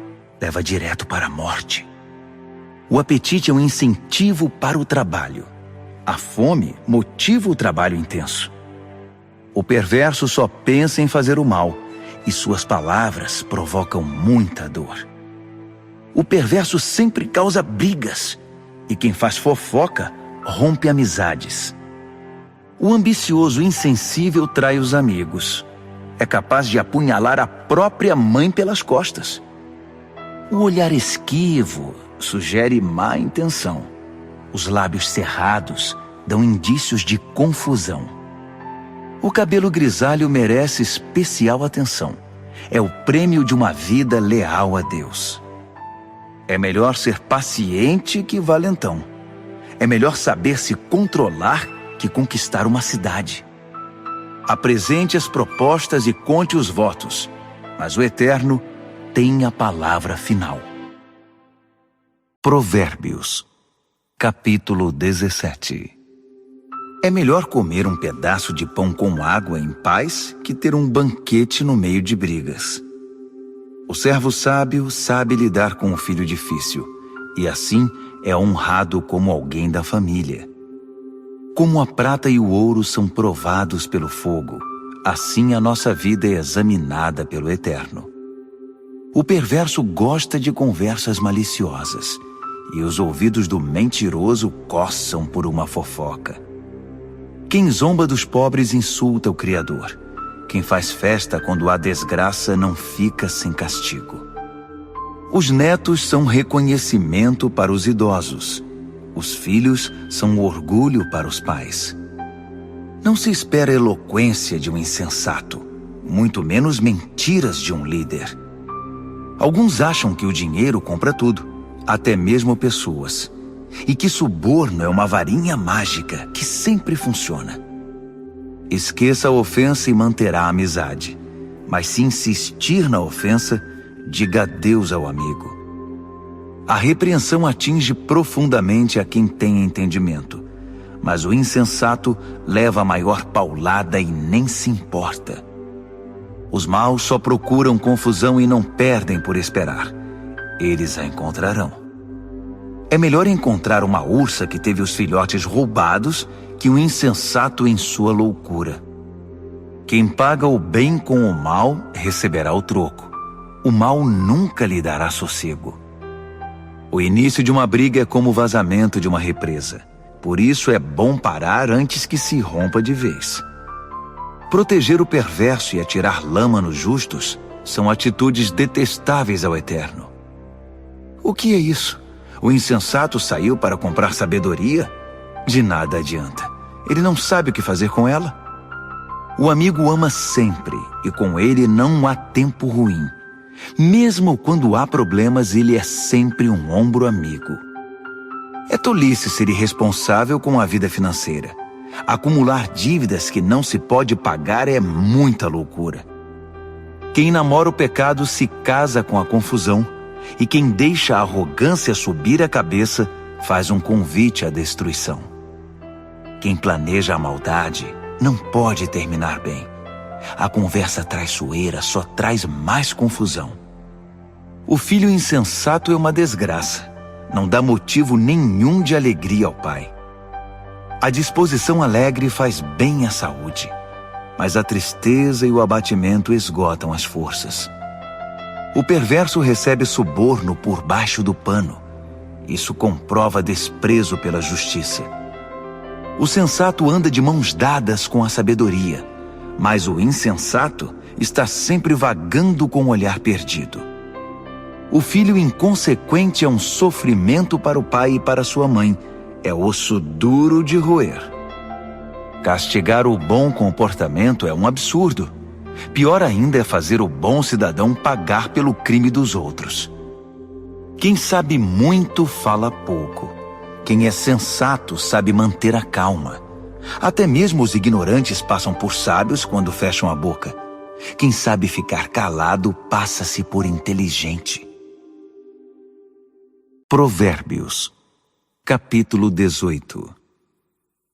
leva direto para a morte. O apetite é um incentivo para o trabalho. A fome motiva o trabalho intenso. O perverso só pensa em fazer o mal, e suas palavras provocam muita dor. O perverso sempre causa brigas, e quem faz fofoca rompe amizades. O ambicioso insensível trai os amigos. É capaz de apunhalar a própria mãe pelas costas. O olhar esquivo sugere má intenção. Os lábios cerrados dão indícios de confusão. O cabelo grisalho merece especial atenção. É o prêmio de uma vida leal a Deus. É melhor ser paciente que valentão. É melhor saber se controlar que conquistar uma cidade. Apresente as propostas e conte os votos, mas o Eterno tem a palavra final. Provérbios, capítulo 17. É melhor comer um pedaço de pão com água em paz que ter um banquete no meio de brigas. O servo sábio sabe lidar com o filho difícil, e assim é honrado como alguém da família. Como a prata e o ouro são provados pelo fogo, assim a nossa vida é examinada pelo Eterno. O perverso gosta de conversas maliciosas, e os ouvidos do mentiroso coçam por uma fofoca. Quem zomba dos pobres insulta o Criador. Quem faz festa quando há desgraça não fica sem castigo. Os netos são reconhecimento para os idosos. Os filhos são orgulho para os pais. Não se espera eloquência de um insensato, muito menos mentiras de um líder. Alguns acham que o dinheiro compra tudo, até mesmo pessoas, e que suborno é uma varinha mágica que sempre funciona. Esqueça a ofensa e manterá a amizade, mas se insistir na ofensa, diga adeus ao amigo. A repreensão atinge profundamente a quem tem entendimento, mas o insensato leva a maior paulada e nem se importa. Os maus só procuram confusão e não perdem por esperar. Eles a encontrarão. É melhor encontrar uma ursa que teve os filhotes roubados que um insensato em sua loucura. Quem paga o bem com o mal receberá o troco. O mal nunca lhe dará sossego. O início de uma briga é como o vazamento de uma represa. Por isso é bom parar antes que se rompa de vez. Proteger o perverso e atirar lama nos justos são atitudes detestáveis ao Eterno. O que é isso? O insensato saiu para comprar sabedoria? De nada adianta. Ele não sabe o que fazer com ela. O amigo ama sempre, e com ele não há tempo ruim. Mesmo quando há problemas, ele é sempre um ombro amigo. É tolice ser irresponsável com a vida financeira. Acumular dívidas que não se pode pagar é muita loucura. Quem namora o pecado se casa com a confusão, e quem deixa a arrogância subir a cabeça faz um convite à destruição. Quem planeja a maldade não pode terminar bem. A conversa traiçoeira só traz mais confusão. O filho insensato é uma desgraça. Não dá motivo nenhum de alegria ao pai. A disposição alegre faz bem à saúde, mas a tristeza e o abatimento esgotam as forças. O perverso recebe suborno por baixo do pano. Isso comprova desprezo pela justiça. O sensato anda de mãos dadas com a sabedoria, mas o insensato está sempre vagando com o olhar perdido. O filho inconsequente é um sofrimento para o pai e para sua mãe. É osso duro de roer. Castigar o bom comportamento é um absurdo. Pior ainda é fazer o bom cidadão pagar pelo crime dos outros. Quem sabe muito fala pouco. quem é sensato sabe manter a calma. Até mesmo os ignorantes passam por sábios quando fecham a boca. Quem sabe ficar calado passa-se por inteligente. Provérbios, capítulo 18.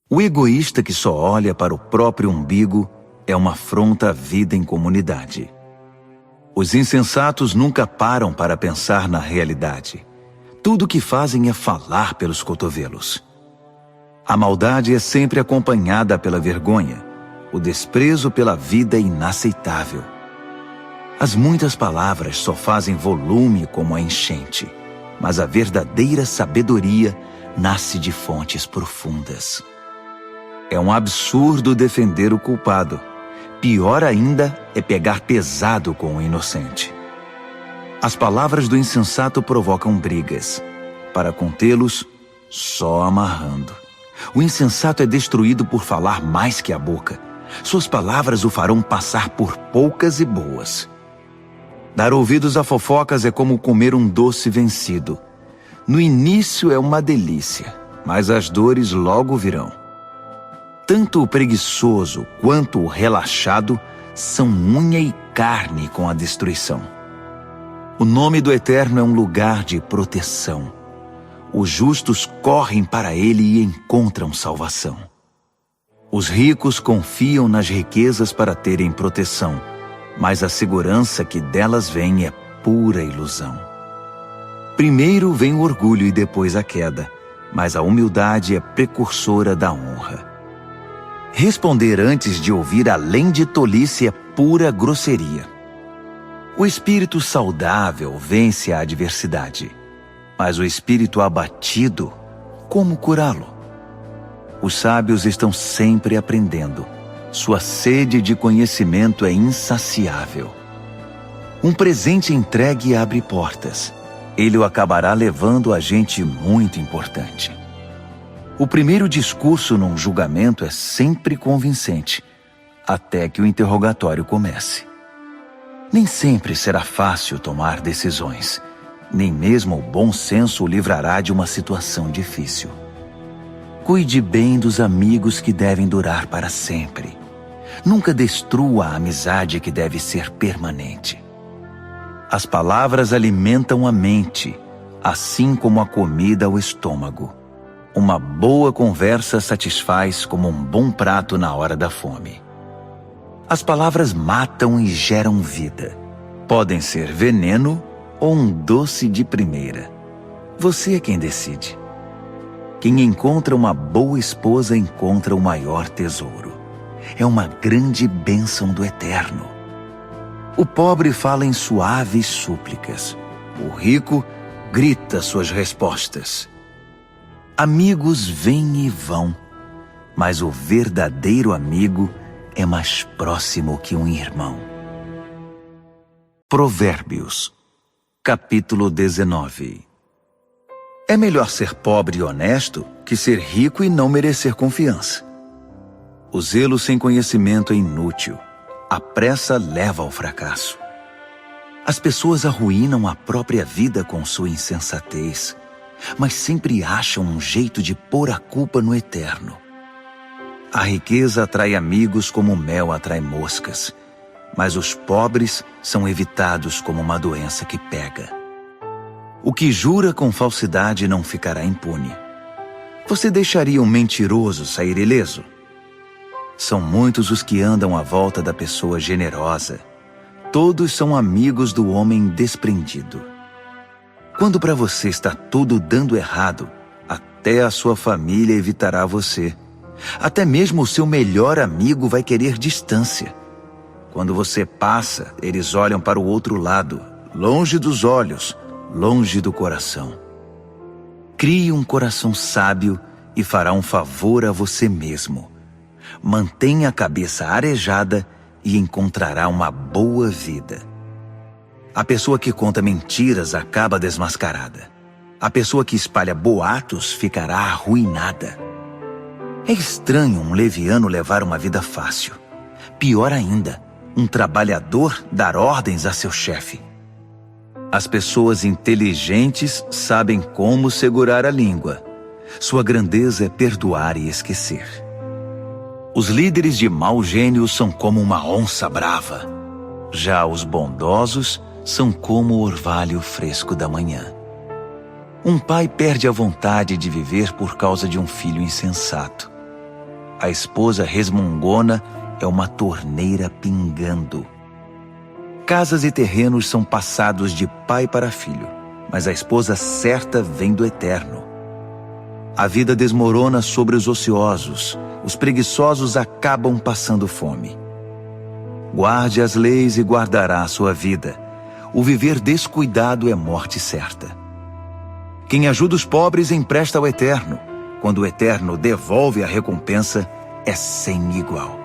O egoísta que só olha para o próprio umbigo é uma afronta à vida em comunidade. Os insensatos nunca param para pensar na realidade. Tudo o que fazem é falar pelos cotovelos. A maldade é sempre acompanhada pela vergonha. O desprezo pela vida é inaceitável. As muitas palavras só fazem volume como a enchente, mas a verdadeira sabedoria nasce de fontes profundas. É um absurdo defender o culpado. Pior ainda é pegar pesado com o inocente. As palavras do insensato provocam brigas. Para contê-los, só amarrando. O insensato é destruído por falar mais que a boca. Suas palavras o farão passar por poucas e boas. Dar ouvidos a fofocas é como comer um doce vencido. No início é uma delícia, mas as dores logo virão. Tanto o preguiçoso quanto o relaxado são unha e carne com a destruição. O nome do Eterno é um lugar de proteção. Os justos correm para ele e encontram salvação. Os ricos confiam nas riquezas para terem proteção, mas a segurança que delas vem é pura ilusão. Primeiro vem o orgulho e depois a queda, mas a humildade é precursora da honra. Responder antes de ouvir, além de tolice, é pura grosseria. O espírito saudável vence a adversidade, mas o espírito abatido, como curá-lo? Os sábios estão sempre aprendendo. Sua sede de conhecimento é insaciável. Um presente entregue abre portas. Ele o acabará levando a gente muito importante. O primeiro discurso num julgamento é sempre convincente, até que o interrogatório comece. Nem sempre será fácil tomar decisões. Nem mesmo o bom senso o livrará de uma situação difícil. Cuide bem dos amigos que devem durar para sempre. Nunca destrua a amizade que deve ser permanente. As palavras alimentam a mente, assim como a comida o estômago. Uma boa conversa satisfaz como um bom prato na hora da fome. As palavras matam e geram vida. Podem ser veneno ou um doce de primeira. Você é quem decide. Quem encontra uma boa esposa encontra o maior tesouro. É uma grande bênção do Eterno. O pobre fala em suaves súplicas. O rico grita suas respostas. Amigos vêm e vão, mas o verdadeiro amigo é mais próximo que um irmão. Provérbios, capítulo 19. É melhor ser pobre e honesto que ser rico e não merecer confiança. O zelo sem conhecimento é inútil. A pressa leva ao fracasso. As pessoas arruinam a própria vida com sua insensatez, mas sempre acham um jeito de pôr a culpa no Eterno. A riqueza atrai amigos como o mel atrai moscas, mas os pobres são evitados como uma doença que pega. O que jura com falsidade não ficará impune. Você deixaria um mentiroso sair ileso? São muitos os que andam à volta da pessoa generosa. Todos são amigos do homem desprendido. Quando para você está tudo dando errado, até a sua família evitará você. Até mesmo o seu melhor amigo vai querer distância. Quando você passa, eles olham para o outro lado, longe dos olhos, longe do coração. Crie um coração sábio e fará um favor a você mesmo. Mantenha a cabeça arejada e encontrará uma boa vida. A pessoa que conta mentiras acaba desmascarada. A pessoa que espalha boatos ficará arruinada. É estranho um leviano levar uma vida fácil. Pior ainda, um trabalhador dar ordens a seu chefe. As pessoas inteligentes sabem como segurar a língua. Sua grandeza é perdoar e esquecer. Os líderes de mau gênio são como uma onça brava. Já os bondosos são como o orvalho fresco da manhã. Um pai perde a vontade de viver por causa de um filho insensato. A esposa resmungona é uma torneira pingando. Casas e terrenos são passados de pai para filho, mas a esposa certa vem do Eterno. A vida desmorona sobre os ociosos, os preguiçosos acabam passando fome. Guarde as leis e guardará a sua vida. O viver descuidado é morte certa. Quem ajuda os pobres empresta ao Eterno. Quando o Eterno devolve a recompensa, é sem igual.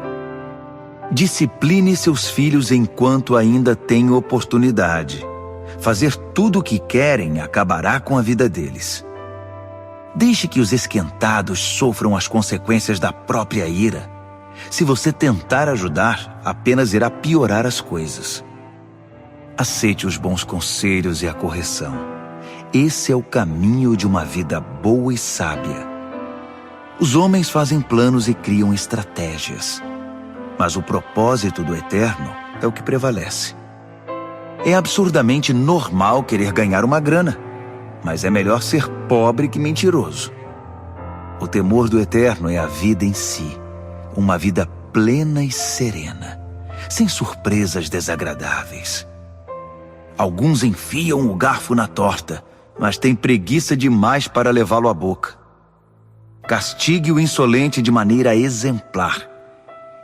Discipline seus filhos enquanto ainda tem oportunidade. Fazer tudo o que querem acabará com a vida deles. Deixe que os esquentados sofram as consequências da própria ira. Se você tentar ajudar, apenas irá piorar as coisas. Aceite os bons conselhos e a correção. Esse é o caminho de uma vida boa e sábia. Os homens fazem planos e criam estratégias, mas o propósito do Eterno é o que prevalece. É absurdamente normal querer ganhar uma grana, mas é melhor ser pobre que mentiroso. O temor do Eterno é a vida em si, uma vida plena e serena, sem surpresas desagradáveis. Alguns enfiam o garfo na torta, mas têm preguiça demais para levá-lo à boca. Castigue o insolente de maneira exemplar.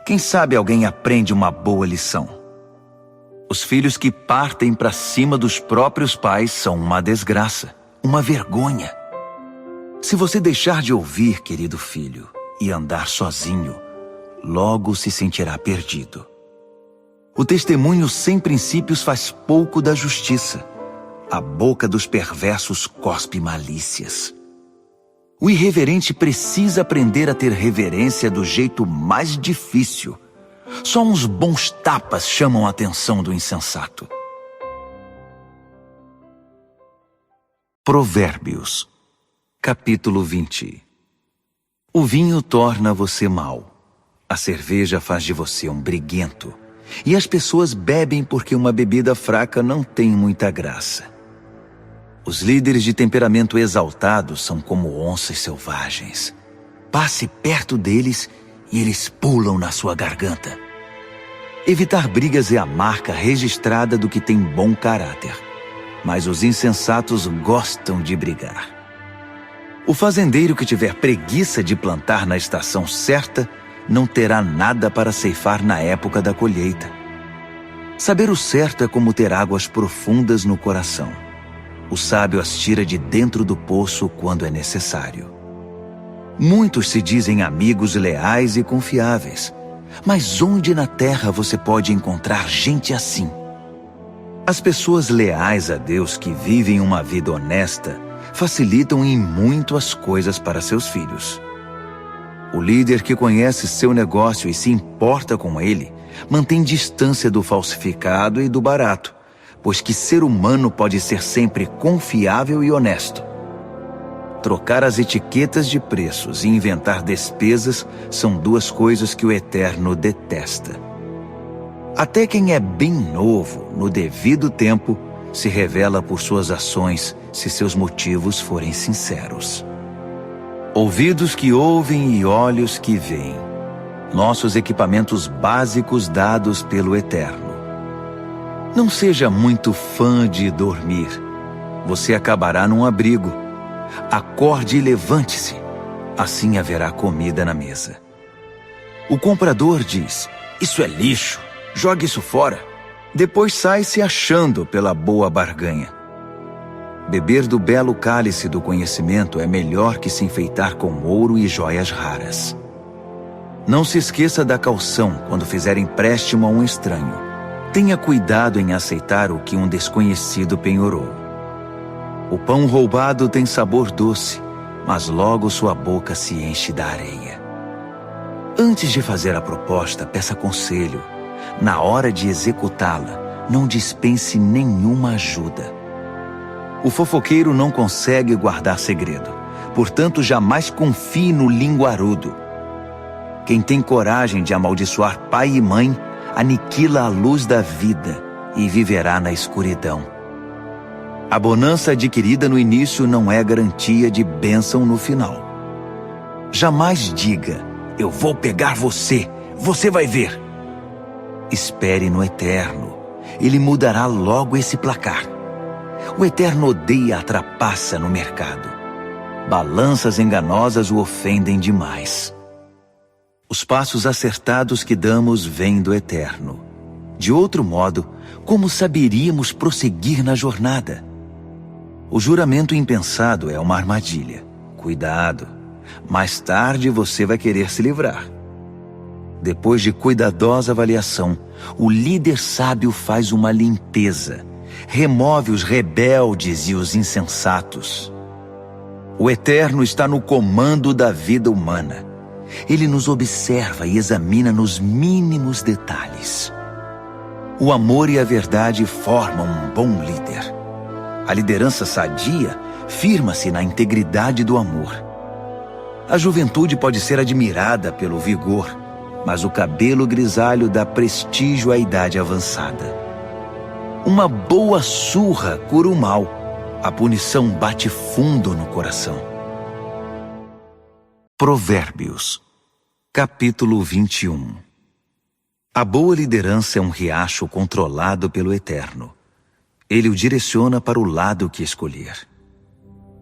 Quem sabe alguém aprende uma boa lição. Os filhos que partem para cima dos próprios pais são uma desgraça, uma vergonha. Se você deixar de ouvir, querido filho, e andar sozinho, logo se sentirá perdido. O testemunho sem princípios faz pouco da justiça. A boca dos perversos cospe malícias. O irreverente precisa aprender a ter reverência do jeito mais difícil. Só uns bons tapas chamam a atenção do insensato. Provérbios, capítulo 20. O vinho torna você mau. A cerveja faz de você um briguento. E as pessoas bebem porque uma bebida fraca não tem muita graça. Os líderes de temperamento exaltado são como onças selvagens. Passe perto deles e eles pulam na sua garganta. Evitar brigas é a marca registrada do que tem bom caráter. Mas os insensatos gostam de brigar. O fazendeiro que tiver preguiça de plantar na estação certa não terá nada para ceifar na época da colheita. Saber o certo é como ter águas profundas no coração. O sábio as tira de dentro do poço quando é necessário. Muitos se dizem amigos leais e confiáveis, mas onde na terra você pode encontrar gente assim? As pessoas leais a Deus que vivem uma vida honesta facilitam em muito as coisas para seus filhos. O líder que conhece seu negócio e se importa com ele mantém distância do falsificado e do barato, pois que ser humano pode ser sempre confiável e honesto. Trocar as etiquetas de preços e inventar despesas são duas coisas que o Eterno detesta. Até quem é bem novo, no devido tempo, se revela por suas ações se seus motivos forem sinceros. Ouvidos que ouvem e olhos que veem. Nossos equipamentos básicos dados pelo Eterno. Não seja muito fã de dormir. Você acabará num abrigo. Acorde e levante-se. Assim haverá comida na mesa. O comprador diz: "Isso é lixo. Jogue isso fora." Depois sai se achando pela boa barganha. Beber do belo cálice do conhecimento é melhor que se enfeitar com ouro e joias raras. Não se esqueça da caução quando fizer empréstimo a um estranho. Tenha cuidado em aceitar o que um desconhecido penhorou. O pão roubado tem sabor doce, mas logo sua boca se enche da areia. Antes de fazer a proposta, peça conselho. Na hora de executá-la, não dispense nenhuma ajuda. O fofoqueiro não consegue guardar segredo, Portanto, jamais confie no linguarudo. Quem tem coragem de amaldiçoar pai e mãe, aniquila a luz da vida e viverá na escuridão. A bonança adquirida no início não é garantia de bênção no final. Jamais diga, eu vou pegar você, você vai ver. Espere no Eterno, Ele mudará logo esse placar. O Eterno odeia a trapaça no mercado. Balanças enganosas o ofendem demais. Os passos acertados que damos vêm do Eterno. De outro modo, como saberíamos prosseguir na jornada? O juramento impensado é uma armadilha. Cuidado, mais tarde você vai querer se livrar. Depois de cuidadosa avaliação, o líder sábio faz uma limpeza, remove os rebeldes e os insensatos. O Eterno está no comando da vida humana. Ele nos observa e examina nos mínimos detalhes. O amor e a verdade formam um bom líder. A liderança sadia firma-se na integridade do amor. A juventude pode ser admirada pelo vigor, mas o cabelo grisalho dá prestígio à idade avançada. Uma boa surra cura o mal. A punição bate fundo no coração. Provérbios, capítulo 21. A boa liderança é um riacho controlado pelo Eterno. Ele o direciona para o lado que escolher.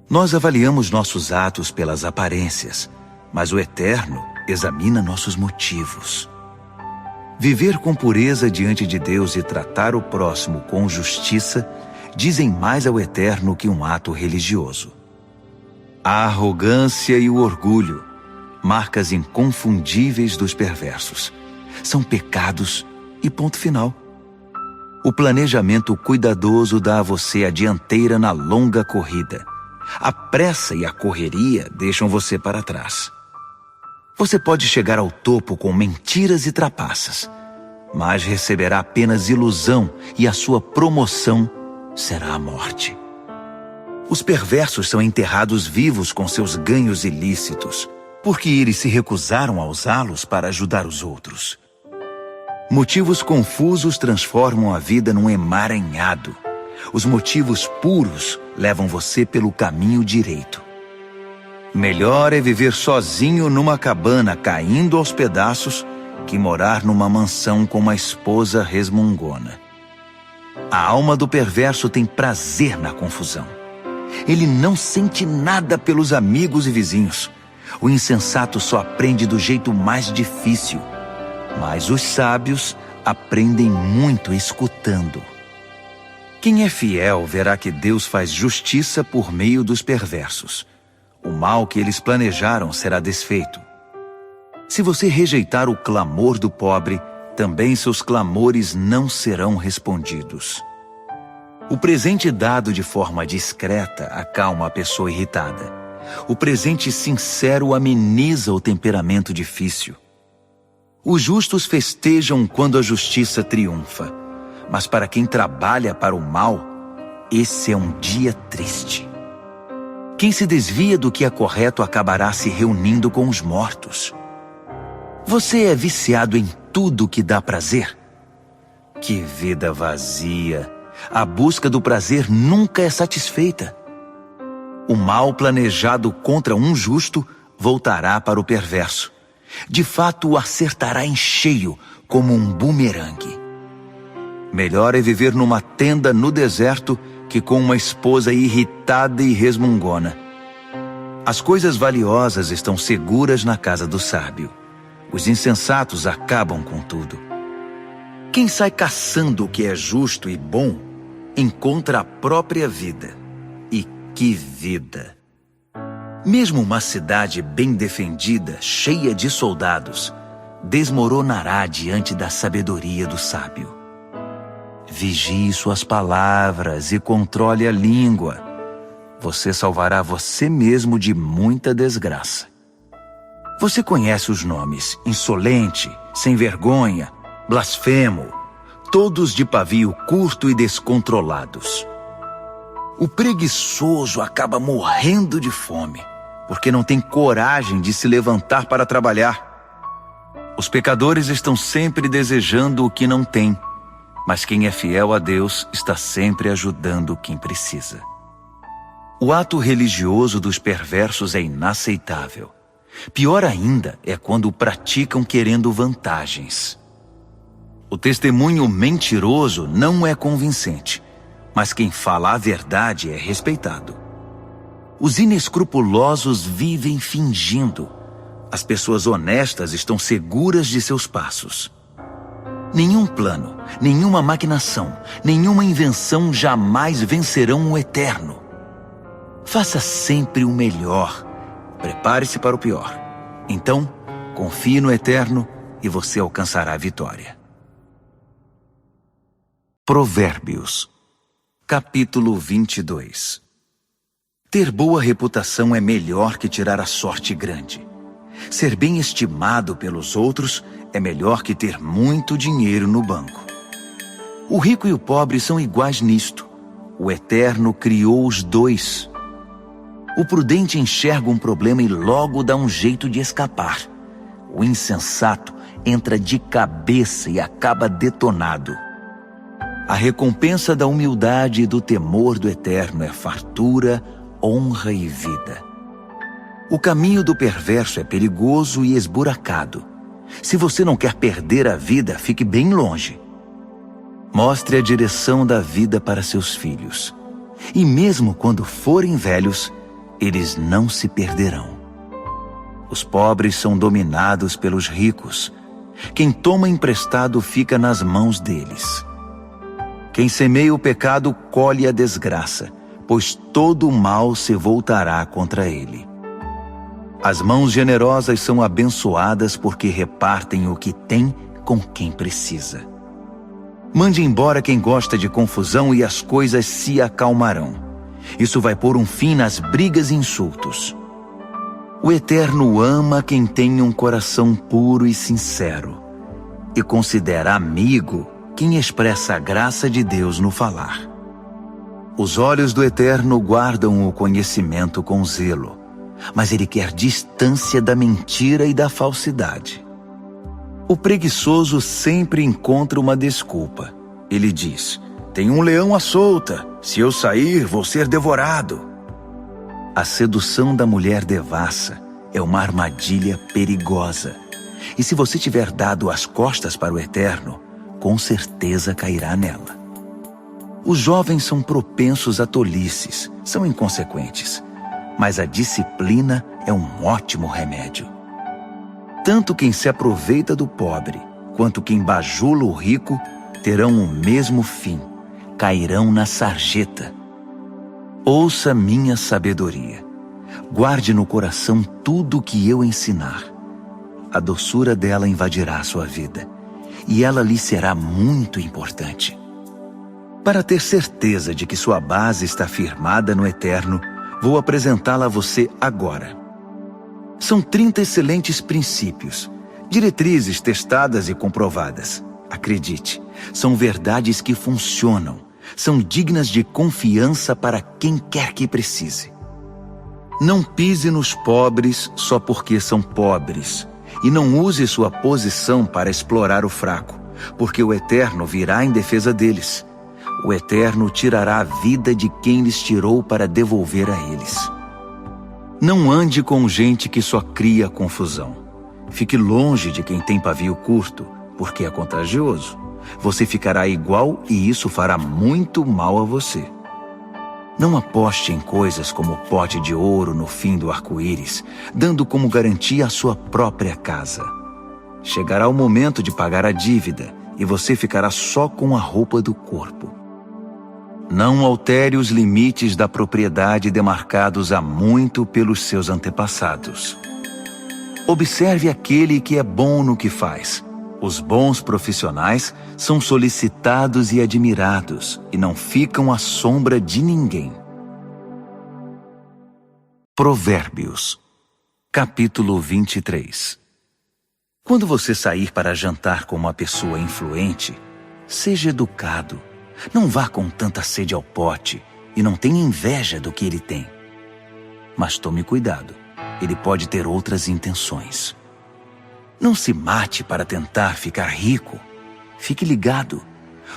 Nós avaliamos nossos atos pelas aparências, mas o Eterno examina nossos motivos. Viver com pureza diante de Deus e tratar o próximo com justiça dizem mais ao Eterno que um ato religioso. A arrogância e o orgulho, marcas inconfundíveis dos perversos, são pecados e ponto final. O planejamento cuidadoso dá a você a dianteira na longa corrida. A pressa e a correria deixam você para trás. Você pode chegar ao topo com mentiras e trapaças, mas receberá apenas ilusão e a sua promoção será a morte. Os perversos são enterrados vivos com seus ganhos ilícitos, porque eles se recusaram a usá-los para ajudar os outros. Motivos confusos transformam a vida num emaranhado. Os motivos puros levam você pelo caminho direito. Melhor é viver sozinho numa cabana caindo aos pedaços que morar numa mansão com uma esposa resmungona. A alma do perverso tem prazer na confusão. Ele não sente nada pelos amigos e vizinhos. O insensato só aprende do jeito mais difícil, mas os sábios aprendem muito escutando. Quem é fiel verá que Deus faz justiça por meio dos perversos. O mal que eles planejaram será desfeito. Se você rejeitar o clamor do pobre, também seus clamores não serão respondidos. O presente dado de forma discreta acalma a pessoa irritada. O presente sincero ameniza o temperamento difícil. Os justos festejam quando a justiça triunfa, mas para quem trabalha para o mal, esse é um dia triste. Quem se desvia do que é correto acabará se reunindo com os mortos. Você é viciado em tudo que dá prazer? Que vida vazia! A busca do prazer nunca é satisfeita. O mal planejado contra um justo voltará para o perverso. De fato, o acertará em cheio, como um bumerangue. Melhor é viver numa tenda no deserto que com uma esposa irritada e resmungona. As coisas valiosas estão seguras na casa do sábio. Os insensatos acabam com tudo. Quem sai caçando o que é justo e bom, encontra a própria vida. E que vida! Mesmo uma cidade bem defendida, cheia de soldados, desmoronará diante da sabedoria do sábio. Vigie suas palavras e controle a língua. Você salvará você mesmo de muita desgraça. Você conhece os nomes insolente, sem vergonha, blasfemo, todos de pavio curto e descontrolados. O preguiçoso acaba morrendo de fome, porque não tem coragem de se levantar para trabalhar. Os pecadores estão sempre desejando o que não têm, mas quem é fiel a Deus está sempre ajudando quem precisa. O ato religioso dos perversos é inaceitável. Pior ainda é quando o praticam querendo vantagens. O testemunho mentiroso não é convincente, mas quem fala a verdade é respeitado. Os inescrupulosos vivem fingindo. As pessoas honestas estão seguras de seus passos. Nenhum plano, nenhuma maquinação, nenhuma invenção jamais vencerão o eterno. Faça sempre o melhor. Prepare-se para o pior. Então, confie no eterno e você alcançará a vitória. Provérbios, capítulo 22. Ter boa reputação é melhor que tirar a sorte grande. Ser bem estimado pelos outros é melhor que ter muito dinheiro no banco. O rico e o pobre são iguais nisto. O Eterno criou os dois. O prudente enxerga um problema e logo dá um jeito de escapar. O insensato entra de cabeça e acaba detonado. A recompensa da humildade e do temor do Eterno é fartura, honra e vida. O caminho do perverso é perigoso e esburacado. Se você não quer perder a vida, fique bem longe. Mostre a direção da vida para seus filhos. E mesmo quando forem velhos, eles não se perderão. Os pobres são dominados pelos ricos. Quem toma emprestado fica nas mãos deles. Quem semeia o pecado colhe a desgraça, pois todo o mal se voltará contra ele. As mãos generosas são abençoadas porque repartem o que tem com quem precisa. Mande embora quem gosta de confusão e as coisas se acalmarão. Isso vai pôr um fim nas brigas e insultos. O Eterno ama quem tem um coração puro e sincero, e considera amigo quem expressa a graça de Deus no falar. Os olhos do Eterno guardam o conhecimento com zelo, mas ele quer distância da mentira e da falsidade. O preguiçoso sempre encontra uma desculpa. Ele diz: tem um leão à solta, se eu sair vou ser devorado. A sedução da mulher devassa é uma armadilha perigosa. E se você tiver dado as costas para o Eterno, com certeza cairá nela. Os jovens são propensos a tolices, são inconsequentes, mas a disciplina é um ótimo remédio. Tanto quem se aproveita do pobre, quanto quem bajula o rico, terão o mesmo fim, cairão na sarjeta. Ouça minha sabedoria. Guarde no coração tudo o que eu ensinar. A doçura dela invadirá a sua vida, e ela lhe será muito importante. Para ter certeza de que sua base está firmada no Eterno, vou apresentá-la a você agora. São 30 excelentes princípios, diretrizes testadas e comprovadas. Acredite, são verdades que funcionam, são dignas de confiança para quem quer que precise. Não pise nos pobres só porque são pobres, e não use sua posição para explorar o fraco, porque o Eterno virá em defesa deles. O Eterno tirará a vida de quem lhes tirou para devolver a eles. Não ande com gente que só cria confusão. Fique longe de quem tem pavio curto, porque é contagioso. Você ficará igual e isso fará muito mal a você. Não aposte em coisas como o pote de ouro no fim do arco-íris, dando como garantia a sua própria casa. Chegará o momento de pagar a dívida e você ficará só com a roupa do corpo. Não altere os limites da propriedade demarcados há muito pelos seus antepassados. Observe aquele que é bom no que faz. Os bons profissionais são solicitados e admirados e não ficam à sombra de ninguém. Provérbios, capítulo 23. Quando você sair para jantar com uma pessoa influente, seja educado. Não vá com tanta sede ao pote e não tenha inveja do que ele tem. Mas tome cuidado. ele pode ter outras intenções. Não se mate para tentar ficar rico. Fique ligado.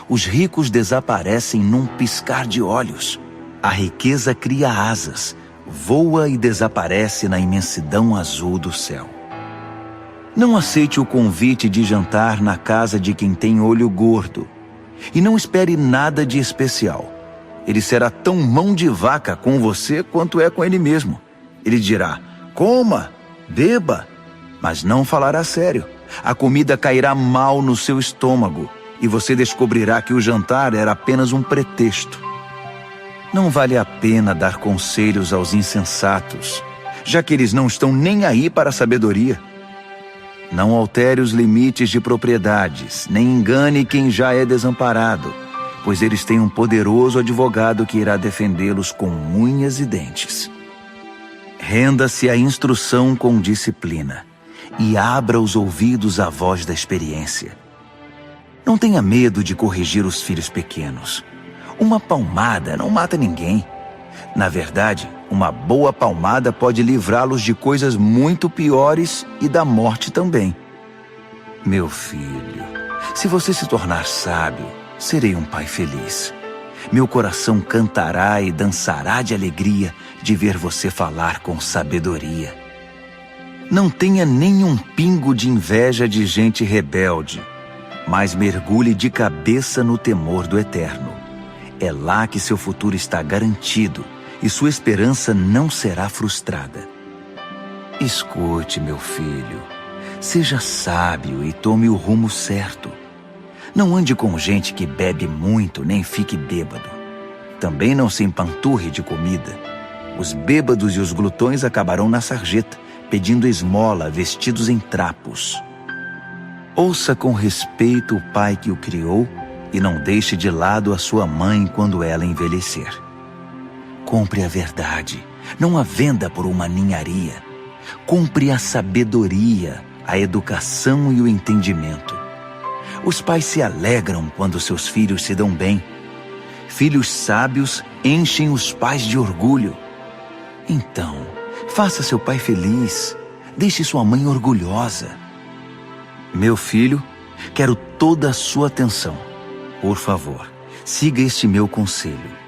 Os ricos desaparecem num piscar de olhos. A riqueza cria asas, voa e desaparece na imensidão azul do céu. Não aceite o convite de jantar na casa de quem tem olho gordo. E não espere nada de especial. Ele será tão mão de vaca com você quanto é com ele mesmo. Ele dirá: coma, beba, mas não falará sério. A comida cairá mal no seu estômago e você descobrirá que o jantar era apenas um pretexto. Não vale a pena dar conselhos aos insensatos, já que eles não estão nem aí para a sabedoria. Não altere os limites de propriedades, nem engane quem já é desamparado, pois eles têm um poderoso advogado que irá defendê-los com unhas e dentes. Renda-se à instrução com disciplina e abra os ouvidos à voz da experiência. Não tenha medo de corrigir os filhos pequenos. Uma palmada não mata ninguém. Na verdade, uma boa palmada pode livrá-los de coisas muito piores e da morte também. Meu filho, se você se tornar sábio, serei um pai feliz. Meu coração cantará e dançará de alegria de ver você falar com sabedoria. Não tenha nenhum pingo de inveja de gente rebelde, mas mergulhe de cabeça no temor do Eterno. É lá que seu futuro está garantido e sua esperança não será frustrada. Escute, meu filho, seja sábio e tome o rumo certo. Não ande com gente que bebe muito nem fique bêbado. Também não se empanturre de comida. Os bêbados e os glutões acabarão na sarjeta, pedindo esmola vestidos em trapos. Ouça com respeito o pai que o criou e não deixe de lado a sua mãe quando ela envelhecer. Compre a verdade, não a venda por uma ninharia. Compre a sabedoria, a educação e o entendimento. Os pais se alegram quando seus filhos se dão bem. Filhos sábios enchem os pais de orgulho. Então, faça seu pai feliz. Deixe sua mãe orgulhosa. Meu filho, quero toda a sua atenção. Por favor, siga este meu conselho.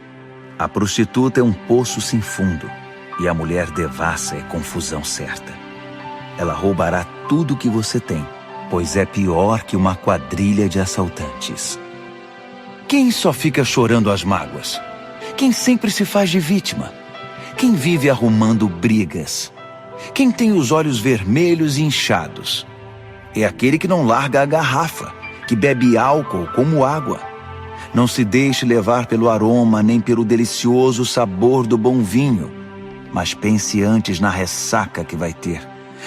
A prostituta é um poço sem fundo e a mulher devassa é confusão certa. Ela roubará tudo que você tem, pois é pior que uma quadrilha de assaltantes. Quem só fica chorando as mágoas? Quem sempre se faz de vítima? Quem vive arrumando brigas? Quem tem os olhos vermelhos e inchados? É aquele que não larga a garrafa, que bebe álcool como água. Não se deixe levar pelo aroma nem pelo delicioso sabor do bom vinho, mas pense antes na ressaca que vai ter,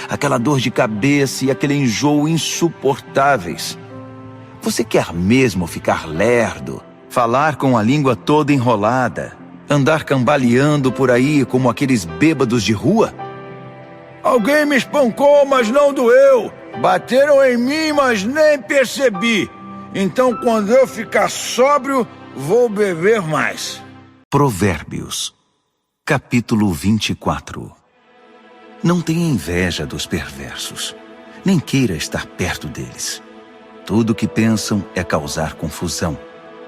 aquela dor de cabeça e aquele enjoo insuportáveis. Você quer mesmo ficar lerdo, falar com a língua toda enrolada, andar cambaleando por aí como aqueles bêbados de rua? Alguém me espancou, mas não doeu. Bateram em mim, mas nem percebi. Então, quando eu ficar sóbrio, vou beber mais. Provérbios, capítulo 24. Não tenha inveja dos perversos, nem queira estar perto deles. Tudo o que pensam é causar confusão.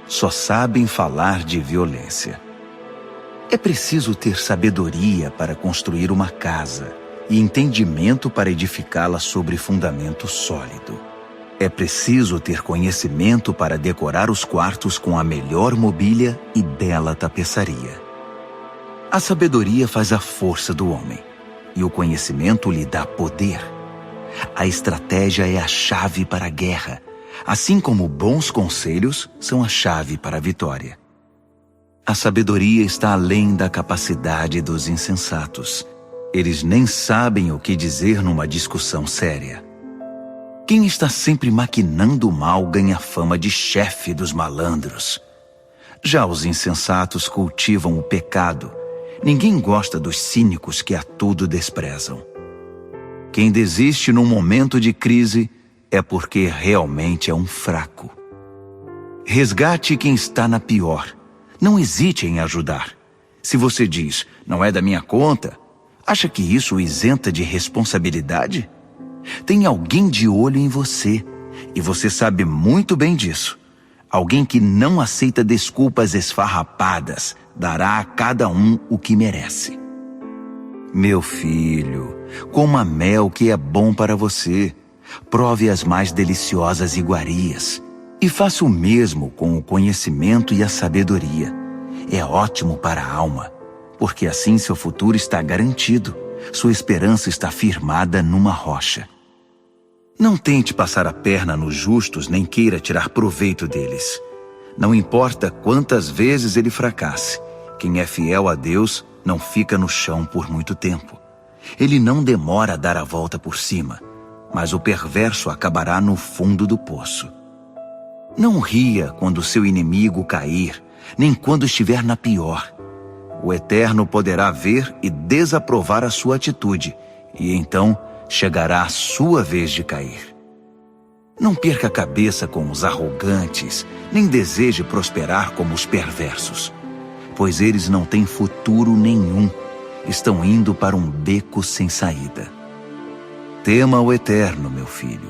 Só sabem falar de violência. É preciso ter sabedoria para construir uma casa e entendimento para edificá-la sobre fundamento sólido. É preciso ter conhecimento para decorar os quartos com a melhor mobília e bela tapeçaria. A sabedoria faz a força do homem, e o conhecimento lhe dá poder. A estratégia é a chave para a guerra, assim como bons conselhos são a chave para a vitória. A sabedoria está além da capacidade dos insensatos. Eles nem sabem o que dizer numa discussão séria. Quem está sempre maquinando o mal ganha fama de chefe dos malandros. Já os insensatos cultivam o pecado. Ninguém gosta dos cínicos que a tudo desprezam. Quem desiste num momento de crise é porque realmente é um fraco. Resgate quem está na pior. Não hesite em ajudar. Se você diz, não é da minha conta, Acha que isso o isenta de responsabilidade? Tem alguém de olho em você, e você sabe muito bem disso. Alguém que não aceita desculpas esfarrapadas, dará a cada um o que merece. Meu filho, coma mel que é bom para você. Prove as mais deliciosas iguarias. E faça o mesmo com o conhecimento e a sabedoria. É ótimo para a alma, porque assim seu futuro está garantido. Sua esperança está firmada numa rocha. Não tente passar a perna nos justos, nem queira tirar proveito deles. Não importa quantas vezes ele fracasse, quem é fiel a Deus não fica no chão por muito tempo. Ele não demora a dar a volta por cima, mas o perverso acabará no fundo do poço. Não ria quando seu inimigo cair, nem quando estiver na pior. O Eterno poderá ver e desaprovar a sua atitude, e então chegará a sua vez de cair. Não perca a cabeça com os arrogantes, nem deseje prosperar como os perversos, pois eles não têm futuro nenhum, estão indo para um beco sem saída. Tema o Eterno, meu filho,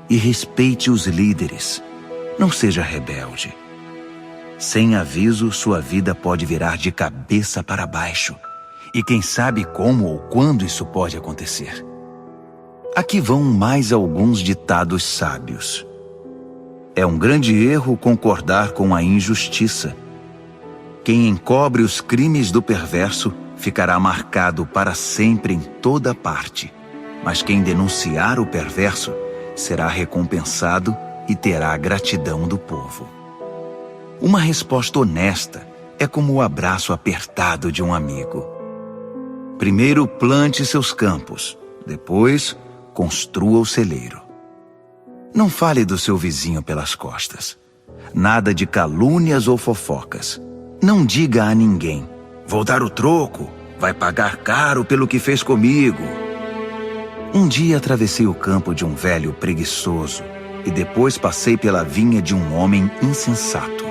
e respeite os líderes. Não seja rebelde. Sem aviso, sua vida pode virar de cabeça para baixo, e quem sabe como ou quando isso pode acontecer. Aqui vão mais alguns ditados sábios. É um grande erro concordar com a injustiça. Quem encobre os crimes do perverso ficará marcado para sempre em toda parte, mas quem denunciar o perverso será recompensado e terá a gratidão do povo. Uma resposta honesta é como o abraço apertado de um amigo. Primeiro plante seus campos, depois construa o celeiro. Não fale do seu vizinho pelas costas. Nada de calúnias ou fofocas. Não diga a ninguém: vou dar o troco, vai pagar caro pelo que fez comigo. Um dia atravessei o campo de um velho preguiçoso e depois passei pela vinha de um homem insensato.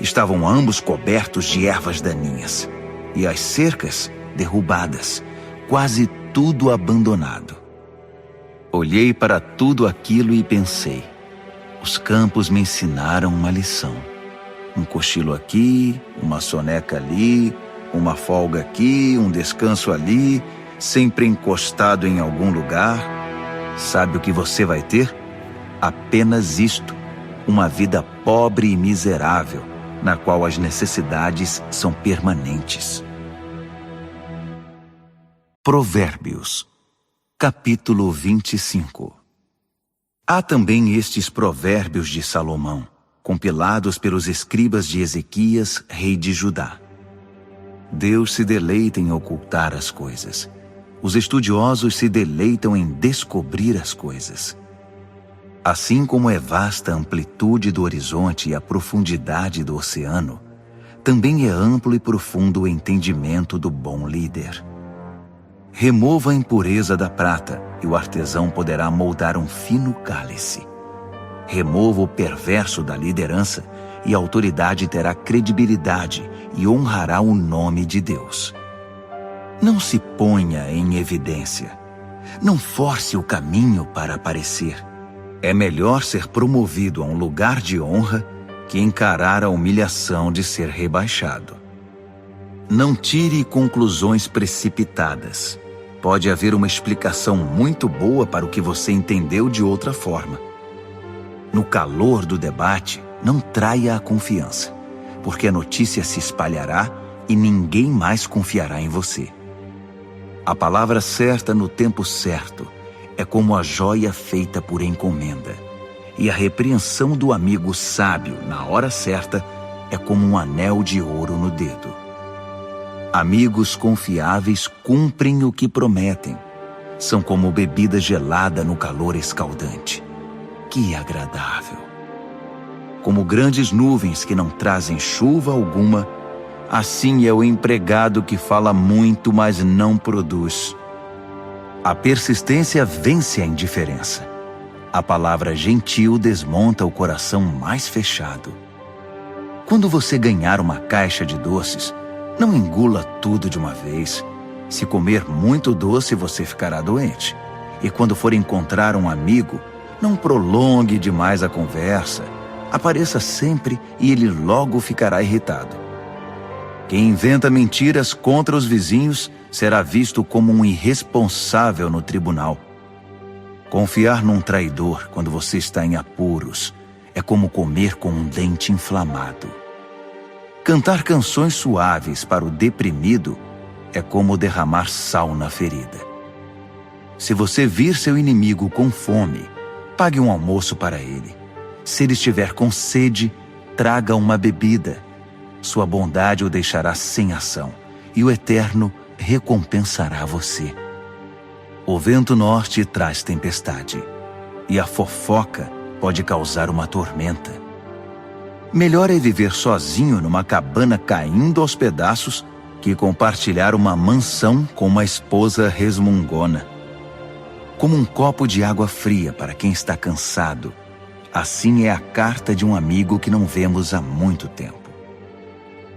Estavam ambos cobertos de ervas daninhas e as cercas derrubadas, quase tudo abandonado. Olhei para tudo aquilo e pensei: os campos me ensinaram uma lição. Um cochilo aqui, uma soneca ali, uma folga aqui, um descanso ali, sempre encostado em algum lugar. Sabe o que você vai ter? Apenas isto: uma vida pobre e miserável, na qual as necessidades são permanentes. Provérbios, capítulo 25. Há também estes provérbios de Salomão, compilados pelos escribas de Ezequias, rei de Judá. Deus se deleita em ocultar as coisas. Os estudiosos se deleitam em descobrir as coisas. Assim como é vasta a amplitude do horizonte e a profundidade do oceano, também é amplo e profundo o entendimento do bom líder. Remova a impureza da prata, e o artesão poderá moldar um fino cálice. Remova o perverso da liderança, e a autoridade terá credibilidade e honrará o nome de Deus. Não se ponha em evidência. Não force o caminho para aparecer. É melhor ser promovido a um lugar de honra que encarar a humilhação de ser rebaixado. Não tire conclusões precipitadas. Pode haver uma explicação muito boa para o que você entendeu de outra forma. No calor do debate, não traia a confiança, porque a notícia se espalhará e ninguém mais confiará em você. A palavra certa no tempo certo é como a joia feita por encomenda, e a repreensão do amigo sábio na hora certa é como um anel de ouro no dedo. Amigos confiáveis cumprem o que prometem. São como bebida gelada no calor escaldante. Que agradável! Como grandes nuvens que não trazem chuva alguma, assim é o empregado que fala muito, mas não produz. A persistência vence a indiferença. A palavra gentil desmonta o coração mais fechado. Quando você ganhar uma caixa de doces, não engula tudo de uma vez. Se comer muito doce, você ficará doente. E quando for encontrar um amigo, não prolongue demais a conversa. Apareça sempre e ele logo ficará irritado. Quem inventa mentiras contra os vizinhos será visto como um irresponsável no tribunal. Confiar num traidor quando você está em apuros é como comer com um dente inflamado. Cantar canções suaves para o deprimido é como derramar sal na ferida. Se você vir seu inimigo com fome, pague um almoço para ele. Se ele estiver com sede, traga uma bebida. Sua bondade o deixará sem ação, e o Eterno recompensará você. O vento norte traz tempestade, e a fofoca pode causar uma tormenta. Melhor é viver sozinho numa cabana caindo aos pedaços que compartilhar uma mansão com uma esposa resmungona. Como um copo de água fria para quem está cansado, assim é a carta de um amigo que não vemos há muito tempo.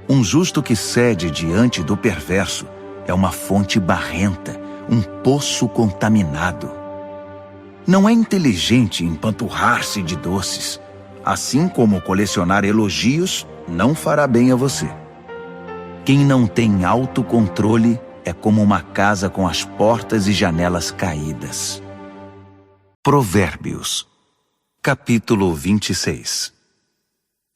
Um justo que cede diante do perverso é uma fonte barrenta, um poço contaminado. Não é inteligente empanturrar-se de doces, assim como colecionar elogios não fará bem a você. Quem não tem autocontrole é como uma casa com as portas e janelas caídas. Provérbios, capítulo 26.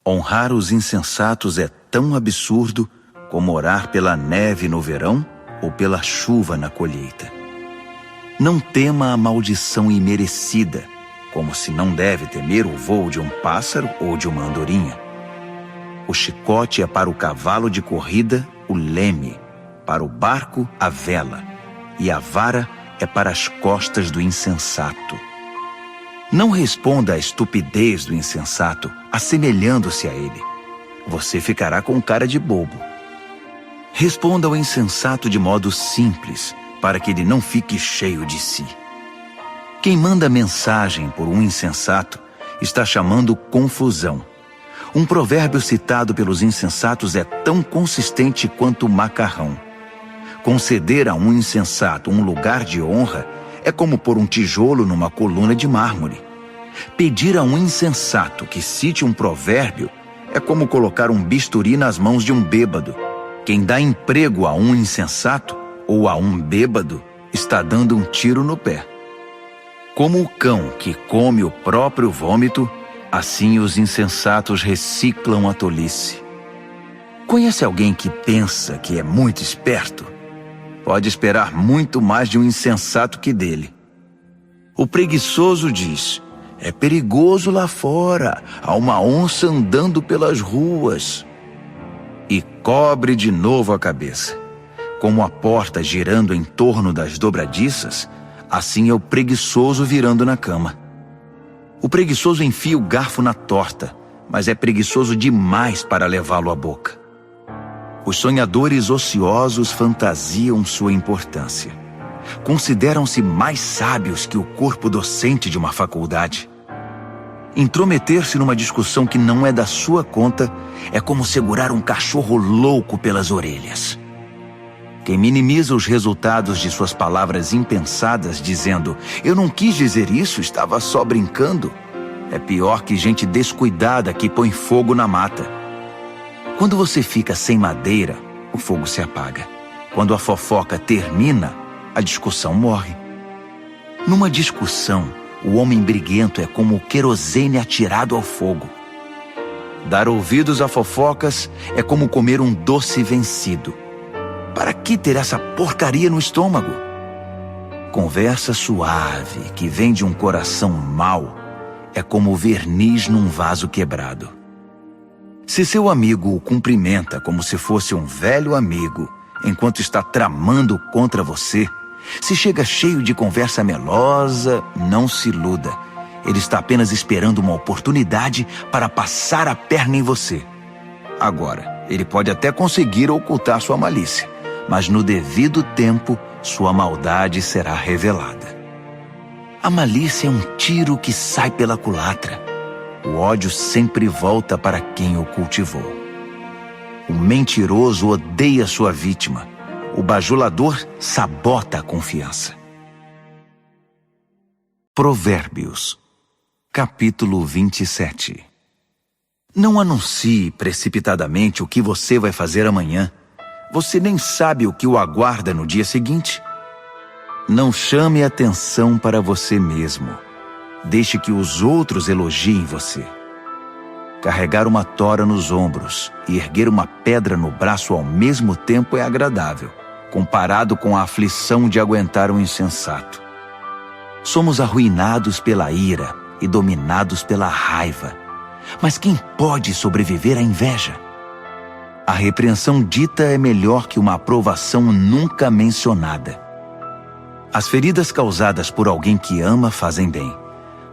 Honrar os insensatos é tão absurdo como orar pela neve no verão ou pela chuva na colheita. Não tema a maldição imerecida, como se não deve temer o voo de um pássaro ou de uma andorinha. O chicote é para o cavalo de corrida o leme, para o barco a vela, e a vara é para as costas do insensato. Não responda à estupidez do insensato, assemelhando-se a ele. Você ficará com cara de bobo. Responda ao insensato de modo simples, para que ele não fique cheio de si. Quem manda mensagem por um insensato está chamando confusão. Um provérbio citado pelos insensatos é tão consistente quanto o macarrão. Conceder a um insensato um lugar de honra é como pôr um tijolo numa coluna de mármore. Pedir a um insensato que cite um provérbio é como colocar um bisturi nas mãos de um bêbado. Quem dá emprego a um insensato ou a um bêbado está dando um tiro no pé. Como o cão que come o próprio vômito, assim os insensatos reciclam a tolice. Conhece alguém que pensa que é muito esperto? Pode esperar muito mais de um insensato que dele. O preguiçoso diz: é perigoso lá fora, há uma onça andando pelas ruas. E cobre de novo a cabeça. Como a porta girando em torno das dobradiças, assim é o preguiçoso virando na cama. O preguiçoso enfia o garfo na torta, mas é preguiçoso demais para levá-lo à boca. Os sonhadores ociosos fantasiam sua importância. Consideram-se mais sábios que o corpo docente de uma faculdade. Intrometer-se numa discussão que não é da sua conta é como segurar um cachorro louco pelas orelhas. Quem minimiza os resultados de suas palavras impensadas, dizendo: eu não quis dizer isso, estava só brincando, é pior que gente descuidada que põe fogo na mata. Quando você fica sem madeira, o fogo se apaga. Quando a fofoca termina, a discussão morre. Numa discussão, o homem briguento é como o querosene atirado ao fogo. Dar ouvidos a fofocas é como comer um doce vencido. Para que ter essa porcaria no estômago? Conversa suave que vem de um coração mau é como verniz num vaso quebrado. Se seu amigo o cumprimenta como se fosse um velho amigo, enquanto está tramando contra você, se chega cheio de conversa melosa, não se iluda. Ele está apenas esperando uma oportunidade para passar a perna em você. Agora, ele pode até conseguir ocultar sua malícia, mas no devido tempo, sua maldade será revelada. A malícia é um tiro que sai pela culatra. O ódio sempre volta para quem o cultivou. O mentiroso odeia sua vítima. O bajulador sabota a confiança. Provérbios, capítulo 27. Não anuncie precipitadamente o que você vai fazer amanhã. Você nem sabe o que o aguarda no dia seguinte. Não chame atenção para você mesmo. Deixe que os outros elogiem você. Carregar uma tora nos ombros e erguer uma pedra no braço ao mesmo tempo é agradável, comparado com a aflição de aguentar um insensato. Somos arruinados pela ira e dominados pela raiva. Mas quem pode sobreviver à inveja? A repreensão dita é melhor que uma aprovação nunca mencionada. As feridas causadas por alguém que ama fazem bem,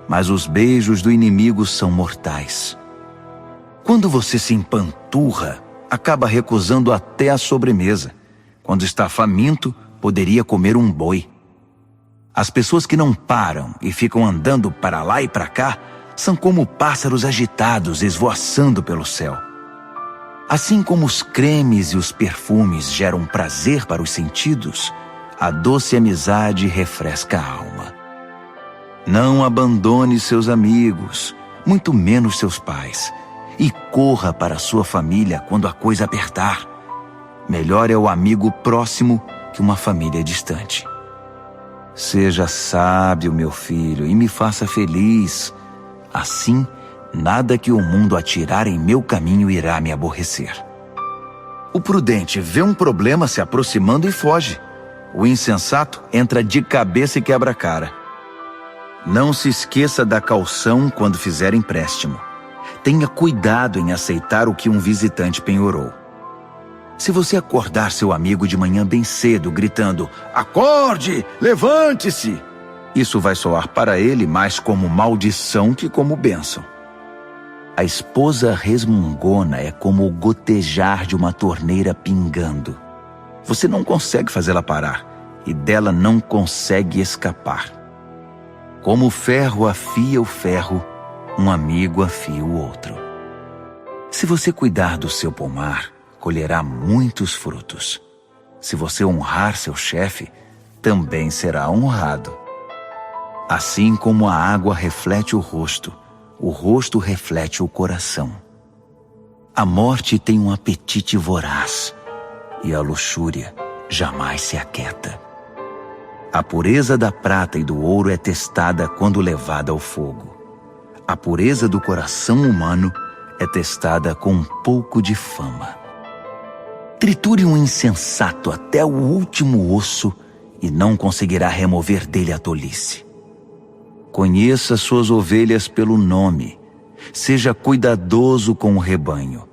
mas os beijos do inimigo são mortais. Quando você se empanturra, acaba recusando até a sobremesa. Quando está faminto, poderia comer um boi. As pessoas que não param e ficam andando para lá e para cá são como pássaros agitados esvoaçando pelo céu. Assim como os cremes e os perfumes geram prazer para os sentidos, a doce amizade refresca a alma. Não abandone seus amigos, muito menos seus pais, e corra para sua família quando a coisa apertar. Melhor é o amigo próximo que uma família distante. Seja sábio, meu filho, e me faça feliz. Assim, nada que o mundo atirar em meu caminho irá me aborrecer. O prudente vê um problema se aproximando e foge. O insensato entra de cabeça e quebra a cara. Não se esqueça da caução quando fizer empréstimo. Tenha cuidado em aceitar o que um visitante penhorou. Se você acordar seu amigo de manhã bem cedo, gritando, "Acorde! Levante-se!", isso vai soar para ele mais como maldição que como bênção. A esposa resmungona é como o gotejar de uma torneira pingando. Você não consegue fazê-la parar, e dela não consegue escapar. Como o ferro afia o ferro, um amigo afia o outro. Se você cuidar do seu pomar, colherá muitos frutos. Se você honrar seu chefe, também será honrado. Assim como a água reflete o rosto reflete o coração. A morte tem um apetite voraz, e a luxúria jamais se aquieta. A pureza da prata e do ouro é testada quando levada ao fogo. A pureza do coração humano é testada com um pouco de fama. Triture um insensato até o último osso e não conseguirá remover dele a tolice. Conheça suas ovelhas pelo nome. Seja cuidadoso com o rebanho.